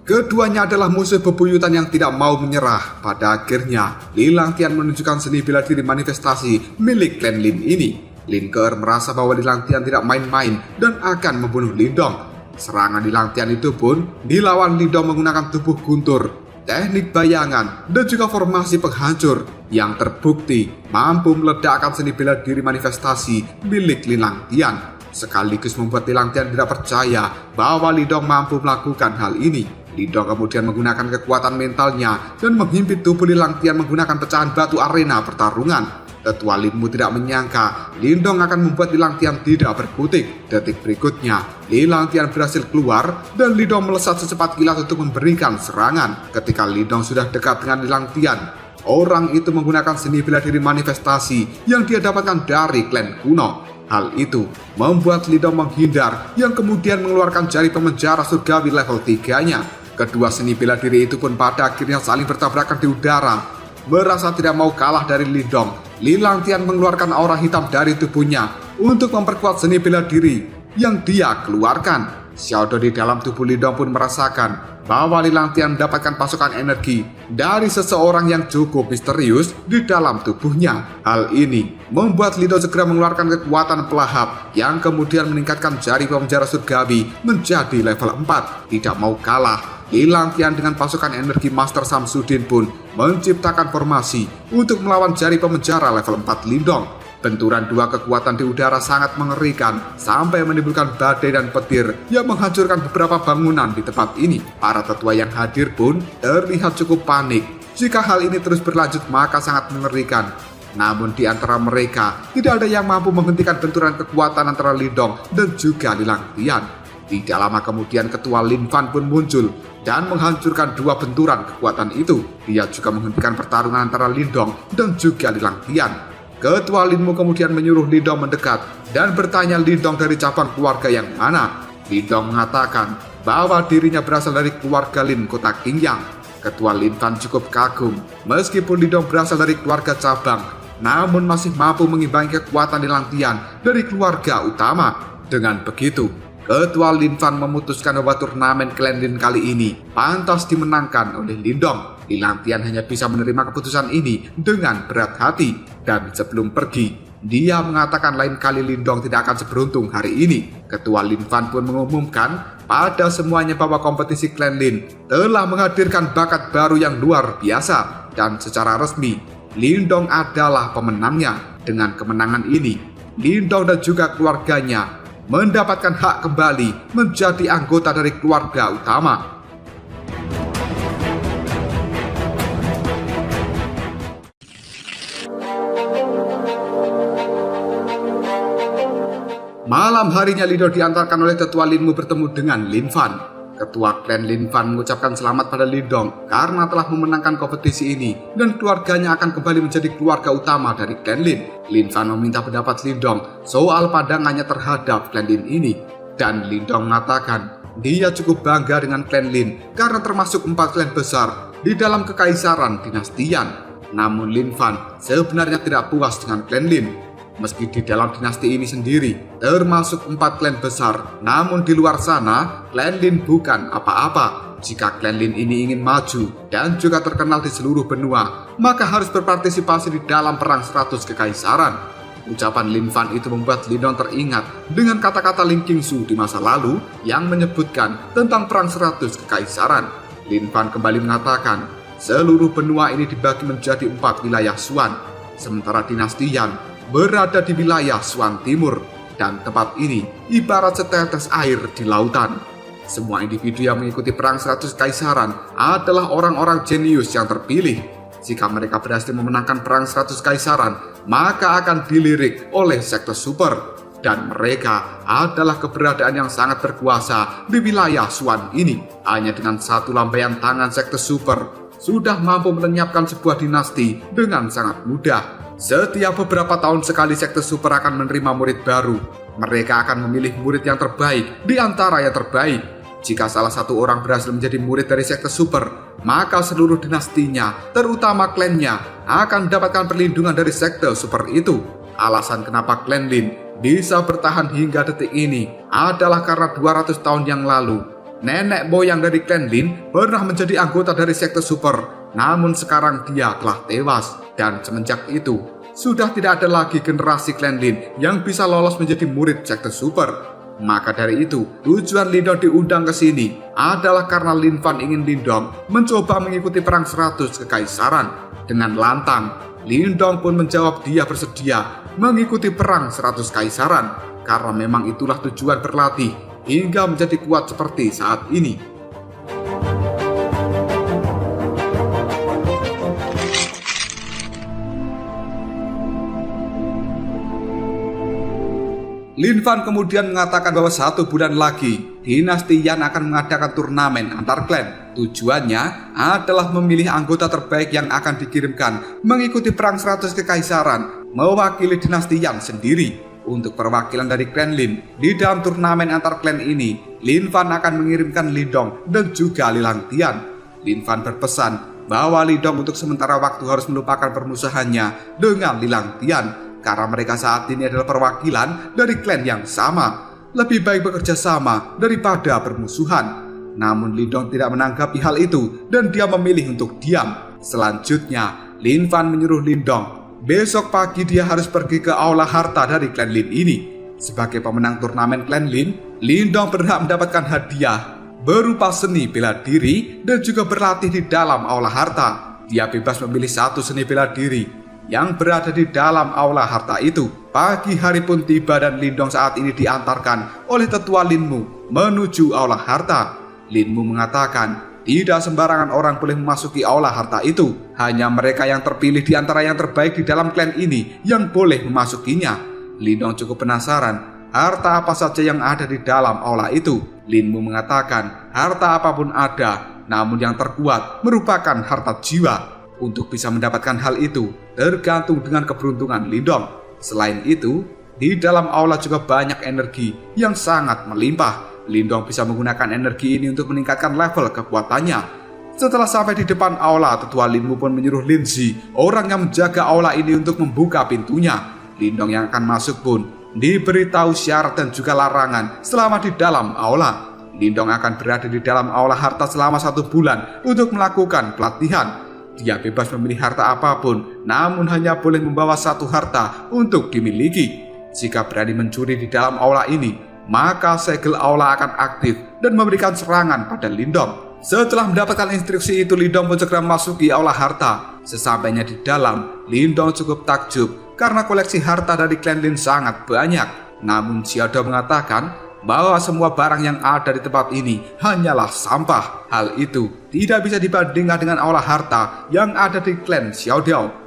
Keduanya adalah musuh bebuyutan yang tidak mau menyerah. Pada akhirnya, Li Langtian menunjukkan seni bela diri manifestasi milik klan Lin ini. Lin Ke merasa bahwa Li Langtian tidak main-main dan akan membunuh Lindong. Serangan Li Langtian itu pun dilawan Lindong menggunakan tubuh guntur, teknik bayangan, dan juga formasi penghancur yang terbukti mampu meledakkan seni bela diri manifestasi milik Li Langtian, sekaligus membuat Li Langtian tidak percaya bahwa Lindong mampu melakukan hal ini. Lindong kemudian menggunakan kekuatan mentalnya dan menghimpit tubuh Li Langtian menggunakan pecahan batu arena pertarungan. Tetua Linmu tidak menyangka Lindong akan membuat Li Langtian tidak berkutik. Detik berikutnya, Li Langtian berhasil keluar dan Lindong melesat secepat kilat untuk memberikan serangan. Ketika Lindong sudah dekat dengan Li Langtian, orang itu menggunakan seni bela diri manifestasi yang dia dapatkan dari klan kuno. Hal itu membuat Lindong menghindar yang kemudian mengeluarkan jari pemenjara surgawi level 3-nya. Kedua seni bela diri itu pun pada akhirnya saling bertabrakan di udara. Merasa tidak mau kalah dari Lindong, Li Langtian mengeluarkan aura hitam dari tubuhnya untuk memperkuat seni bela diri yang dia keluarkan. Xiaodo di dalam tubuh Lindong pun merasakan bahwa Li Langtian mendapatkan pasokan energi dari seseorang yang cukup misterius di dalam tubuhnya. Hal ini membuat Lindong segera mengeluarkan kekuatan pelahap yang kemudian meningkatkan jari pemenjara surgawi menjadi level 4. Tidak mau kalah, Li Langtian dengan pasukan energi Master Samsudin pun menciptakan formasi untuk melawan jari pemenjara level 4 Lindong. Benturan dua kekuatan di udara sangat mengerikan sampai menimbulkan badai dan petir yang menghancurkan beberapa bangunan di tempat ini. Para tetua yang hadir pun terlihat cukup panik. Jika hal ini terus berlanjut maka sangat mengerikan. Namun di antara mereka tidak ada yang mampu menghentikan benturan kekuatan antara Lindong dan juga Li Langtian. Tidak lama kemudian ketua Lin Fan pun muncul dan menghancurkan dua benturan kekuatan itu. Dia juga menghentikan pertarungan antara Lindong dan juga Li Langtian. Ketua Linmu kemudian menyuruh Lindong mendekat dan bertanya Lindong dari cabang keluarga yang mana. Lindong mengatakan bahwa dirinya berasal dari keluarga Lin kota Qingyang. Ketua Lin Fan cukup kagum meskipun Lindong berasal dari keluarga cabang, namun masih mampu mengimbangi kekuatan Li Langtian dari keluarga utama. Dengan begitu, Ketua Lin Fan memutuskan bahwa turnamen klan Lin kali ini pantas dimenangkan oleh Lindong. Li Langtian hanya bisa menerima keputusan ini dengan berat hati, dan sebelum pergi, dia mengatakan lain kali Lindong tidak akan seberuntung hari ini. Ketua Lin Fan pun mengumumkan pada semuanya bahwa kompetisi klan Lin telah menghadirkan bakat baru yang luar biasa, dan secara resmi Lindong adalah pemenangnya. Dengan kemenangan ini, Lindong dan juga keluarganya mendapatkan hak kembali menjadi anggota dari keluarga utama. Malam harinya Lindong diantarkan oleh tetua Linmu bertemu dengan Lin Fan. Ketua klan Lin Fan mengucapkan selamat pada Lindong karena telah memenangkan kompetisi ini dan keluarganya akan kembali menjadi keluarga utama dari klan Lin. Lin Fan meminta pendapat Lindong soal pandangannya terhadap klan Lin ini, dan Lindong mengatakan dia cukup bangga dengan klan Lin karena termasuk 4 klan besar di dalam kekaisaran dinastian. Namun Lin Fan sebenarnya tidak puas dengan klan Lin. Meski di dalam dinasti ini sendiri termasuk 4 klan besar, namun di luar sana klan Lin bukan apa-apa. Jika klan Lin ini ingin maju dan juga terkenal di seluruh benua, maka harus berpartisipasi di dalam perang 100 kekaisaran. Ucapan Lin Fan itu membuat Lindong teringat dengan kata-kata Ling Qingsu di masa lalu yang menyebutkan tentang perang 100 kekaisaran. Lin Fan kembali mengatakan seluruh benua ini dibagi menjadi 4 wilayah Xuan, sementara dinasti Yan berada di wilayah Xuan Timur, dan tempat ini ibarat setetes air di lautan. Semua individu yang mengikuti perang 100 kekaisaran adalah orang-orang jenius yang terpilih. Jika mereka berhasil memenangkan perang 100 kekaisaran, maka akan dilirik oleh sekte super, dan mereka adalah keberadaan yang sangat berkuasa di wilayah Xuan ini. Hanya dengan satu lambaian tangan sekte super sudah mampu melenyapkan sebuah dinasti dengan sangat mudah. Setiap beberapa tahun sekali sekte super akan menerima murid baru. Mereka akan memilih murid yang terbaik di antara yang terbaik. Jika salah satu orang berhasil menjadi murid dari sekte super, maka seluruh dinastinya, terutama klannya, akan mendapatkan perlindungan dari sekte super itu. Alasan kenapa klan Lin bisa bertahan hingga detik ini adalah karena 200 tahun yang lalu, nenek moyang dari klan Lin pernah menjadi anggota dari sekte super, namun sekarang dia telah tewas. Dan semenjak itu, sudah tidak ada lagi generasi klan Lin yang bisa lolos menjadi murid sekte super. Maka dari itu, tujuan Lindong diundang ke sini adalah karena Lin Fan ingin Lindong mencoba mengikuti perang 100 kekaisaran. Dengan lantang, Lindong pun menjawab dia bersedia mengikuti perang 100 kaisaran karena memang itulah tujuan berlatih hingga menjadi kuat seperti saat ini. Lin Fan kemudian mengatakan bahwa 1 bulan lagi dinasti Yan akan mengadakan turnamen antar klan. Tujuannya adalah memilih anggota terbaik yang akan dikirimkan mengikuti perang 100 kekaisaran mewakili dinasti Yan sendiri. Untuk perwakilan dari klan Lin di dalam turnamen antar klan ini, Lin Fan akan mengirimkan Lindong dan juga Lilang Tian. Lin Fan berpesan bahwa Lindong untuk sementara waktu harus melupakan permusuhannya dengan Lilang Tian karena mereka saat ini adalah perwakilan dari klan yang sama. Lebih baik bekerja sama daripada bermusuhan. Namun Lindong tidak menanggapi hal itu dan dia memilih untuk diam. Selanjutnya, Lin Fan menyuruh Lindong, besok pagi dia harus pergi ke aula harta dari klan Lin ini. Sebagai pemenang turnamen klan Lin, Lindong berhak mendapatkan hadiah berupa seni bela diri dan juga berlatih di dalam aula harta. Dia bebas memilih 1 seni bela diri yang berada di dalam aula harta itu. Pagi hari pun tiba dan Lindong saat ini diantarkan oleh tetua Linmu menuju aula harta. Linmu mengatakan tidak sembarangan orang boleh memasuki aula harta itu. Hanya mereka yang terpilih di antara yang terbaik di dalam klan ini yang boleh memasukinya. Lindong cukup penasaran harta apa saja yang ada di dalam aula itu. Linmu mengatakan harta apapun ada, namun yang terkuat merupakan harta jiwa. Untuk bisa mendapatkan hal itu tergantung dengan keberuntungan Lindong. Selain itu, di dalam aula juga banyak energi yang sangat melimpah. Lindong bisa menggunakan energi ini untuk meningkatkan level kekuatannya. Setelah sampai di depan aula, tetua Linmu pun menyuruh Lin Zi, orang yang menjaga aula ini, untuk membuka pintunya. Lindong yang akan masuk pun diberitahu syarat dan juga larangan selama di dalam aula. Lindong akan berada di dalam aula harta selama 1 bulan untuk melakukan pelatihan. Dia bebas memilih harta apapun, namun hanya boleh membawa 1 harta untuk dimiliki. Jika berani mencuri di dalam aula ini, maka segel aula akan aktif dan memberikan serangan pada Lindong. Setelah mendapatkan instruksi itu, Lindong pun segera memasuki aula harta. Sesampainya di dalam, Lindong cukup takjub karena koleksi harta dari klan Lin sangat banyak. Namun Xiaodo mengatakan bahwa semua barang yang ada di tempat ini hanyalah sampah. Hal itu tidak bisa dibandingkan dengan aula harta yang ada di klan Xiaodo.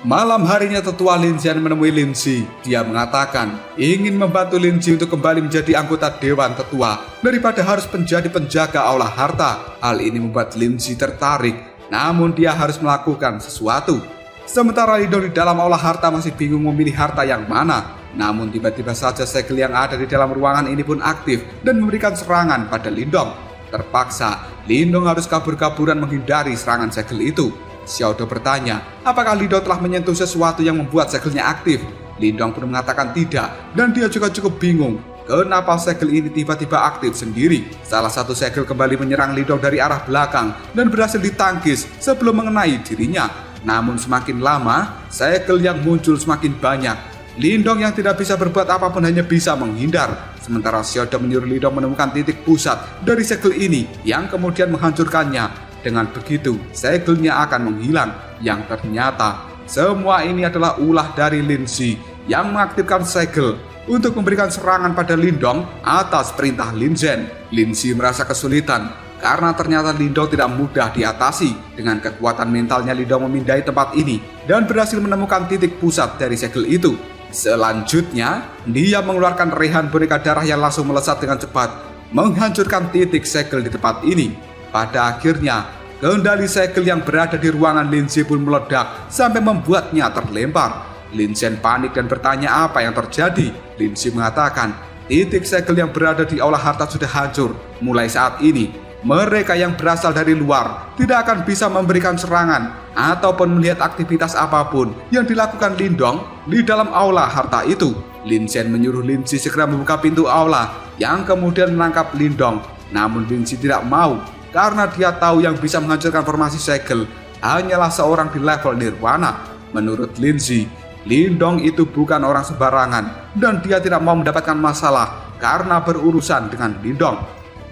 Malam harinya tetua Lin Xian menemui Lin Zi. Dia mengatakan ingin membantu Lin Zi untuk kembali menjadi anggota dewan tetua daripada harus menjadi penjaga aula harta. Hal ini membuat Lin Zi tertarik, namun dia harus melakukan sesuatu. Sementara Lindong di dalam aula harta masih bingung memilih harta yang mana. Namun tiba-tiba saja segel yang ada di dalam ruangan ini pun aktif dan memberikan serangan pada Lindong. Terpaksa, Lindong harus kabur-kaburan menghindari serangan segel itu. Xiaodo bertanya, apakah Lindong telah menyentuh sesuatu yang membuat segelnya aktif? Lindong pun mengatakan tidak, dan dia juga cukup bingung kenapa segel ini tiba-tiba aktif sendiri. Salah satu segel kembali menyerang Lindong dari arah belakang dan berhasil ditangkis sebelum mengenai dirinya. Namun semakin lama, segel yang muncul semakin banyak. Lindong yang tidak bisa berbuat apapun hanya bisa menghindar. Sementara Xiaodo menyuruh Lindong menemukan titik pusat dari segel ini yang kemudian menghancurkannya. Dengan begitu, segelnya akan menghilang. Yang ternyata, semua ini adalah ulah dari Lin Zi yang mengaktifkan segel untuk memberikan serangan pada Lindong atas perintah Lin Zhen. Lin Zi merasa kesulitan karena ternyata Lindong tidak mudah diatasi. Dengan kekuatan mentalnya, Lindong memindai tempat ini dan berhasil menemukan titik pusat dari segel itu. Selanjutnya, dia mengeluarkan rehan boneka darah yang langsung melesat dengan cepat, menghancurkan titik segel di tempat ini. Pada akhirnya, kendali segel yang berada di ruangan Lin Zi pun meledak sampai membuatnya terlempar. Lin Zhen panik dan bertanya apa yang terjadi. Lin Zi mengatakan, titik segel yang berada di aula harta sudah hancur. Mulai saat ini, Mereka yang berasal dari luar tidak akan bisa memberikan serangan ataupun melihat aktivitas apapun yang dilakukan Lindong di dalam aula harta itu. Lin Chen menyuruh Lin Si segera membuka pintu aula yang kemudian menangkap Lindong. Namun Lin Si tidak mau karena dia tahu yang bisa menghancurkan formasi segel hanyalah seorang di level nirwana. Menurut Lin Si, Lindong itu bukan orang sembarangan dan dia tidak mau mendapatkan masalah karena berurusan dengan Lindong.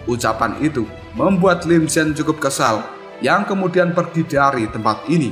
Ucapan itu membuat Lin Chen cukup kesal yang kemudian pergi dari tempat ini.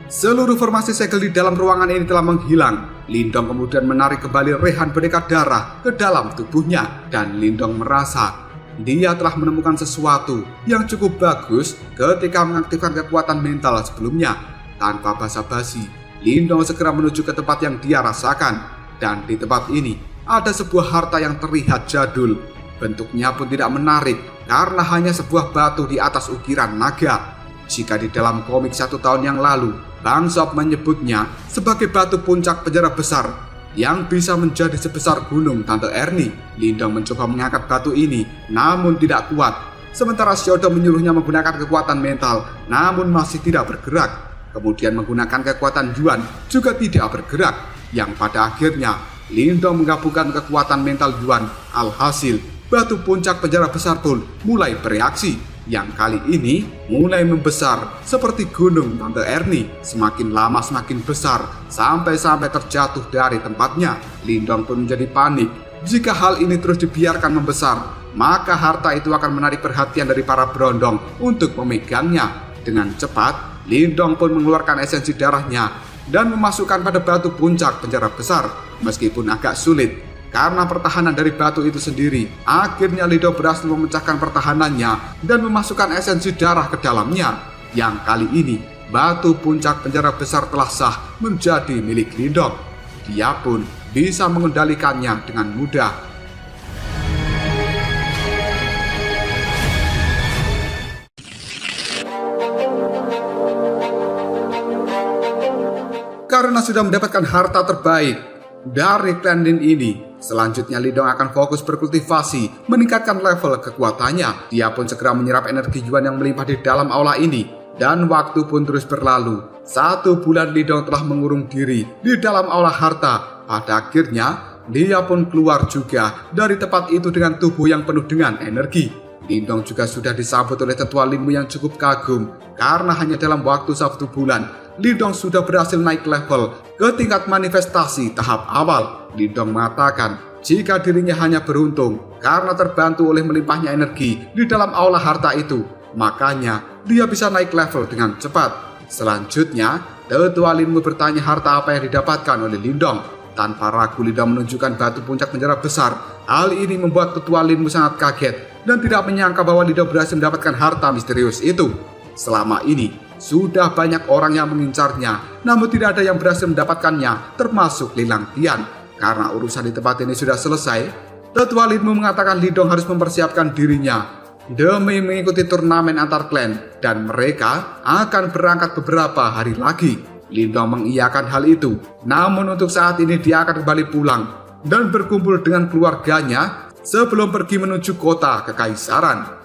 Seluruh formasi segel di dalam ruangan ini telah menghilang. Lindong kemudian menarik kembali rehan boneka darah ke dalam tubuhnya dan Lindong merasa dia telah menemukan sesuatu yang cukup bagus ketika mengaktifkan kekuatan mental sebelumnya. Tanpa basa-basi, Lindong segera menuju ke tempat yang dia rasakan. Dan di tempat ini ada sebuah harta yang terlihat jadul. Bentuknya pun tidak menarik karena hanya sebuah batu di atas ukiran naga. Jika di dalam komik 1 tahun yang lalu, Bang Sop menyebutnya sebagai batu puncak penjara besar yang bisa menjadi sebesar gunung Tante Ernie. Lindong mencoba mengangkat batu ini, namun tidak kuat. Sementara Xiaodo menyuruhnya menggunakan kekuatan mental, namun masih tidak bergerak. Kemudian menggunakan kekuatan Yuan juga tidak bergerak. Yang pada akhirnya, Lindong menggabungkan kekuatan mental Yuan. Alhasil, batu puncak penjara besar pun mulai bereaksi. Yang kali ini mulai membesar seperti gunung Tante Ernie. Semakin lama semakin besar sampai terjatuh dari tempatnya. Lindong pun menjadi panik. Jika hal ini terus dibiarkan membesar, maka harta itu akan menarik perhatian dari para berondong untuk memegangnya. Dengan cepat, Lindong pun mengeluarkan esensi darahnya dan memasukkan pada batu puncak penjara besar. Meskipun agak sulit karena pertahanan dari batu itu sendiri, akhirnya Lindong berhasil memecahkan pertahanannya dan memasukkan esensi darah ke dalamnya. Yang kali ini, batu puncak penjara besar telah sah menjadi milik Lindong. Dia pun bisa mengendalikannya dengan mudah. Karena sudah mendapatkan harta terbaik dari klan Lin ini, selanjutnya Lindong akan fokus berkultivasi, meningkatkan level kekuatannya. Dia pun segera menyerap energi Yuan yang melimpah di dalam aula ini. Dan waktu pun terus berlalu. 1 bulan Lindong telah mengurung diri di dalam aula harta. Pada akhirnya, dia pun keluar juga dari tempat itu dengan tubuh yang penuh dengan energi. Lindong juga sudah disambut oleh tetua Linmu yang cukup kagum. Karena hanya dalam waktu 1 bulan, Lindong sudah berhasil naik level ke tingkat manifestasi tahap awal. Lindong mengatakan jika dirinya hanya beruntung karena terbantu oleh melimpahnya energi di dalam aula harta itu, makanya dia bisa naik level dengan cepat. Selanjutnya, tetua Linmu bertanya harta apa yang didapatkan oleh Lindong. Tanpa ragu Lindong menunjukkan batu puncak penjara besar. Hal ini membuat tetua Linmu sangat kaget dan tidak menyangka bahwa Lindong berhasil mendapatkan harta misterius itu. Selama ini, sudah banyak orang yang mengincarnya, namun tidak ada yang berhasil mendapatkannya, termasuk Lilang Tian. Karena urusan di tempat ini sudah selesai, tetua Linmu mengatakan Lindong harus mempersiapkan dirinya demi mengikuti turnamen antar klan, dan mereka akan berangkat beberapa hari lagi. Lindong mengiyakan hal itu, namun untuk saat ini dia akan kembali pulang dan berkumpul dengan keluarganya sebelum pergi menuju kota kekaisaran.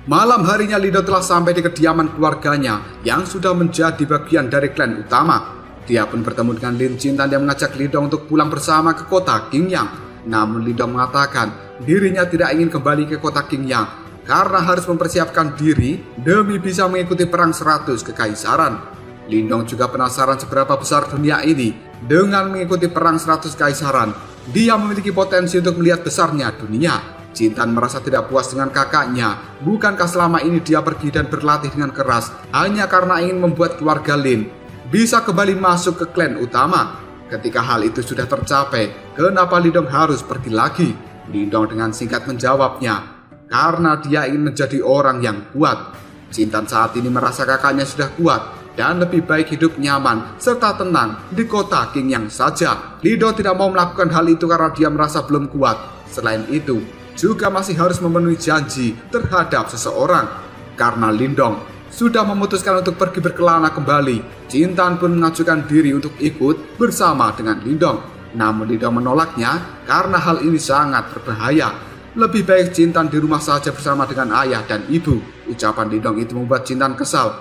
Malam harinya Lindong telah sampai di kediaman keluarganya yang sudah menjadi bagian dari klan utama. Dia pun bertemu dengan Lin Jintan yang mengajak Lindong untuk pulang bersama ke kota Qingyang. Namun Lindong mengatakan dirinya tidak ingin kembali ke kota Qingyang karena harus mempersiapkan diri demi bisa mengikuti perang 100 kekaisaran. Lindong juga penasaran seberapa besar dunia ini. Dengan mengikuti perang 100 kekaisaran, dia memiliki potensi untuk melihat besarnya dunia. Jintan merasa tidak puas dengan kakaknya. Bukankah selama ini dia pergi dan berlatih dengan keras hanya karena ingin membuat keluarga Lin bisa kembali masuk ke klan utama? Ketika hal itu sudah tercapai, kenapa Lindong harus pergi lagi? Lindong dengan singkat menjawabnya, karena dia ingin menjadi orang yang kuat. Jintan saat ini merasa kakaknya sudah kuat, dan lebih baik hidup nyaman serta tenang di kota Qingyang saja. Lindong tidak mau melakukan hal itu karena dia merasa belum kuat. Selain itu, juga masih harus memenuhi janji terhadap seseorang. Karena Lindong sudah memutuskan untuk pergi berkelana kembali, Jintan pun mengajukan diri untuk ikut bersama dengan Lindong. Namun Lindong menolaknya karena hal ini sangat berbahaya. Lebih baik Jintan di rumah saja bersama dengan ayah dan ibu. Ucapan Lindong itu membuat Jintan kesal.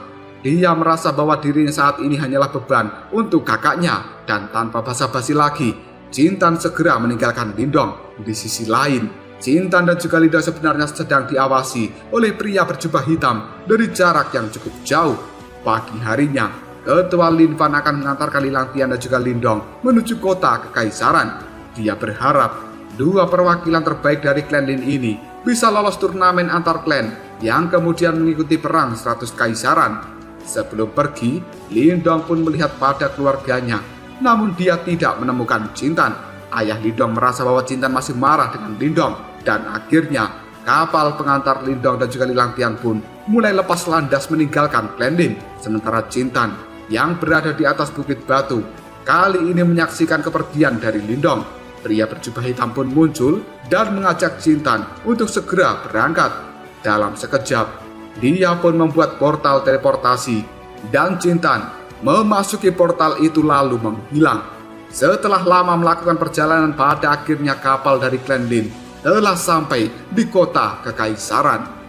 Dia merasa bahwa dirinya saat ini hanyalah beban untuk kakaknya. Dan tanpa basa-basi lagi, Jintan segera meninggalkan Lindong. Di sisi lain, Jintan dan juga Lindong sebenarnya sedang diawasi oleh pria berjubah hitam dari jarak yang cukup jauh. Pagi harinya, Ketua Lin Fan akan mengantarkan Lilang Tian dan juga Lindong menuju kota kekaisaran. Dia berharap dua perwakilan terbaik dari klan Lin ini bisa lolos turnamen antar klan yang kemudian mengikuti perang 100 kaisaran. Sebelum pergi, Lindong pun melihat pada keluarganya, namun dia tidak menemukan Jintan. Ayah Lindong merasa bahwa Jintan masih marah dengan Lindong, dan akhirnya kapal pengantar Lindong dan juga Lilang Tian pun mulai lepas landas meninggalkan klan Lin. Sementara Jintan yang berada di atas bukit batu kali ini menyaksikan kepergian dari Lindong. Pria berjubah hitam pun muncul dan mengajak Jintan untuk segera berangkat. Dalam sekejap, dia pun membuat portal teleportasi dan Jintan memasuki portal itu lalu menghilang. Setelah lama melakukan perjalanan, pada akhirnya kapal dari klan Lin telah sampai di kota kekaisaran.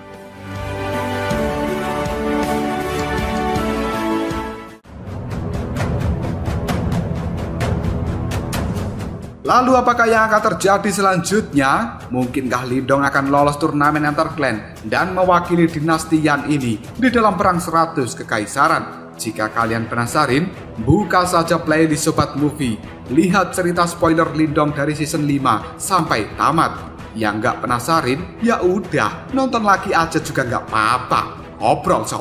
Lalu apakah yang akan terjadi selanjutnya? Mungkinkah Lindong akan lolos turnamen antar klan dan mewakili dinasti Yan ini di dalam perang 100 kekaisaran? Jika kalian penasaran, buka saja playlist Sobat Movie. Lihat cerita spoiler Lindong dari season 5 sampai tamat. Yang nggak penasaran, ya udah nonton lagi aja juga nggak apa-apa. Ngobrol sob.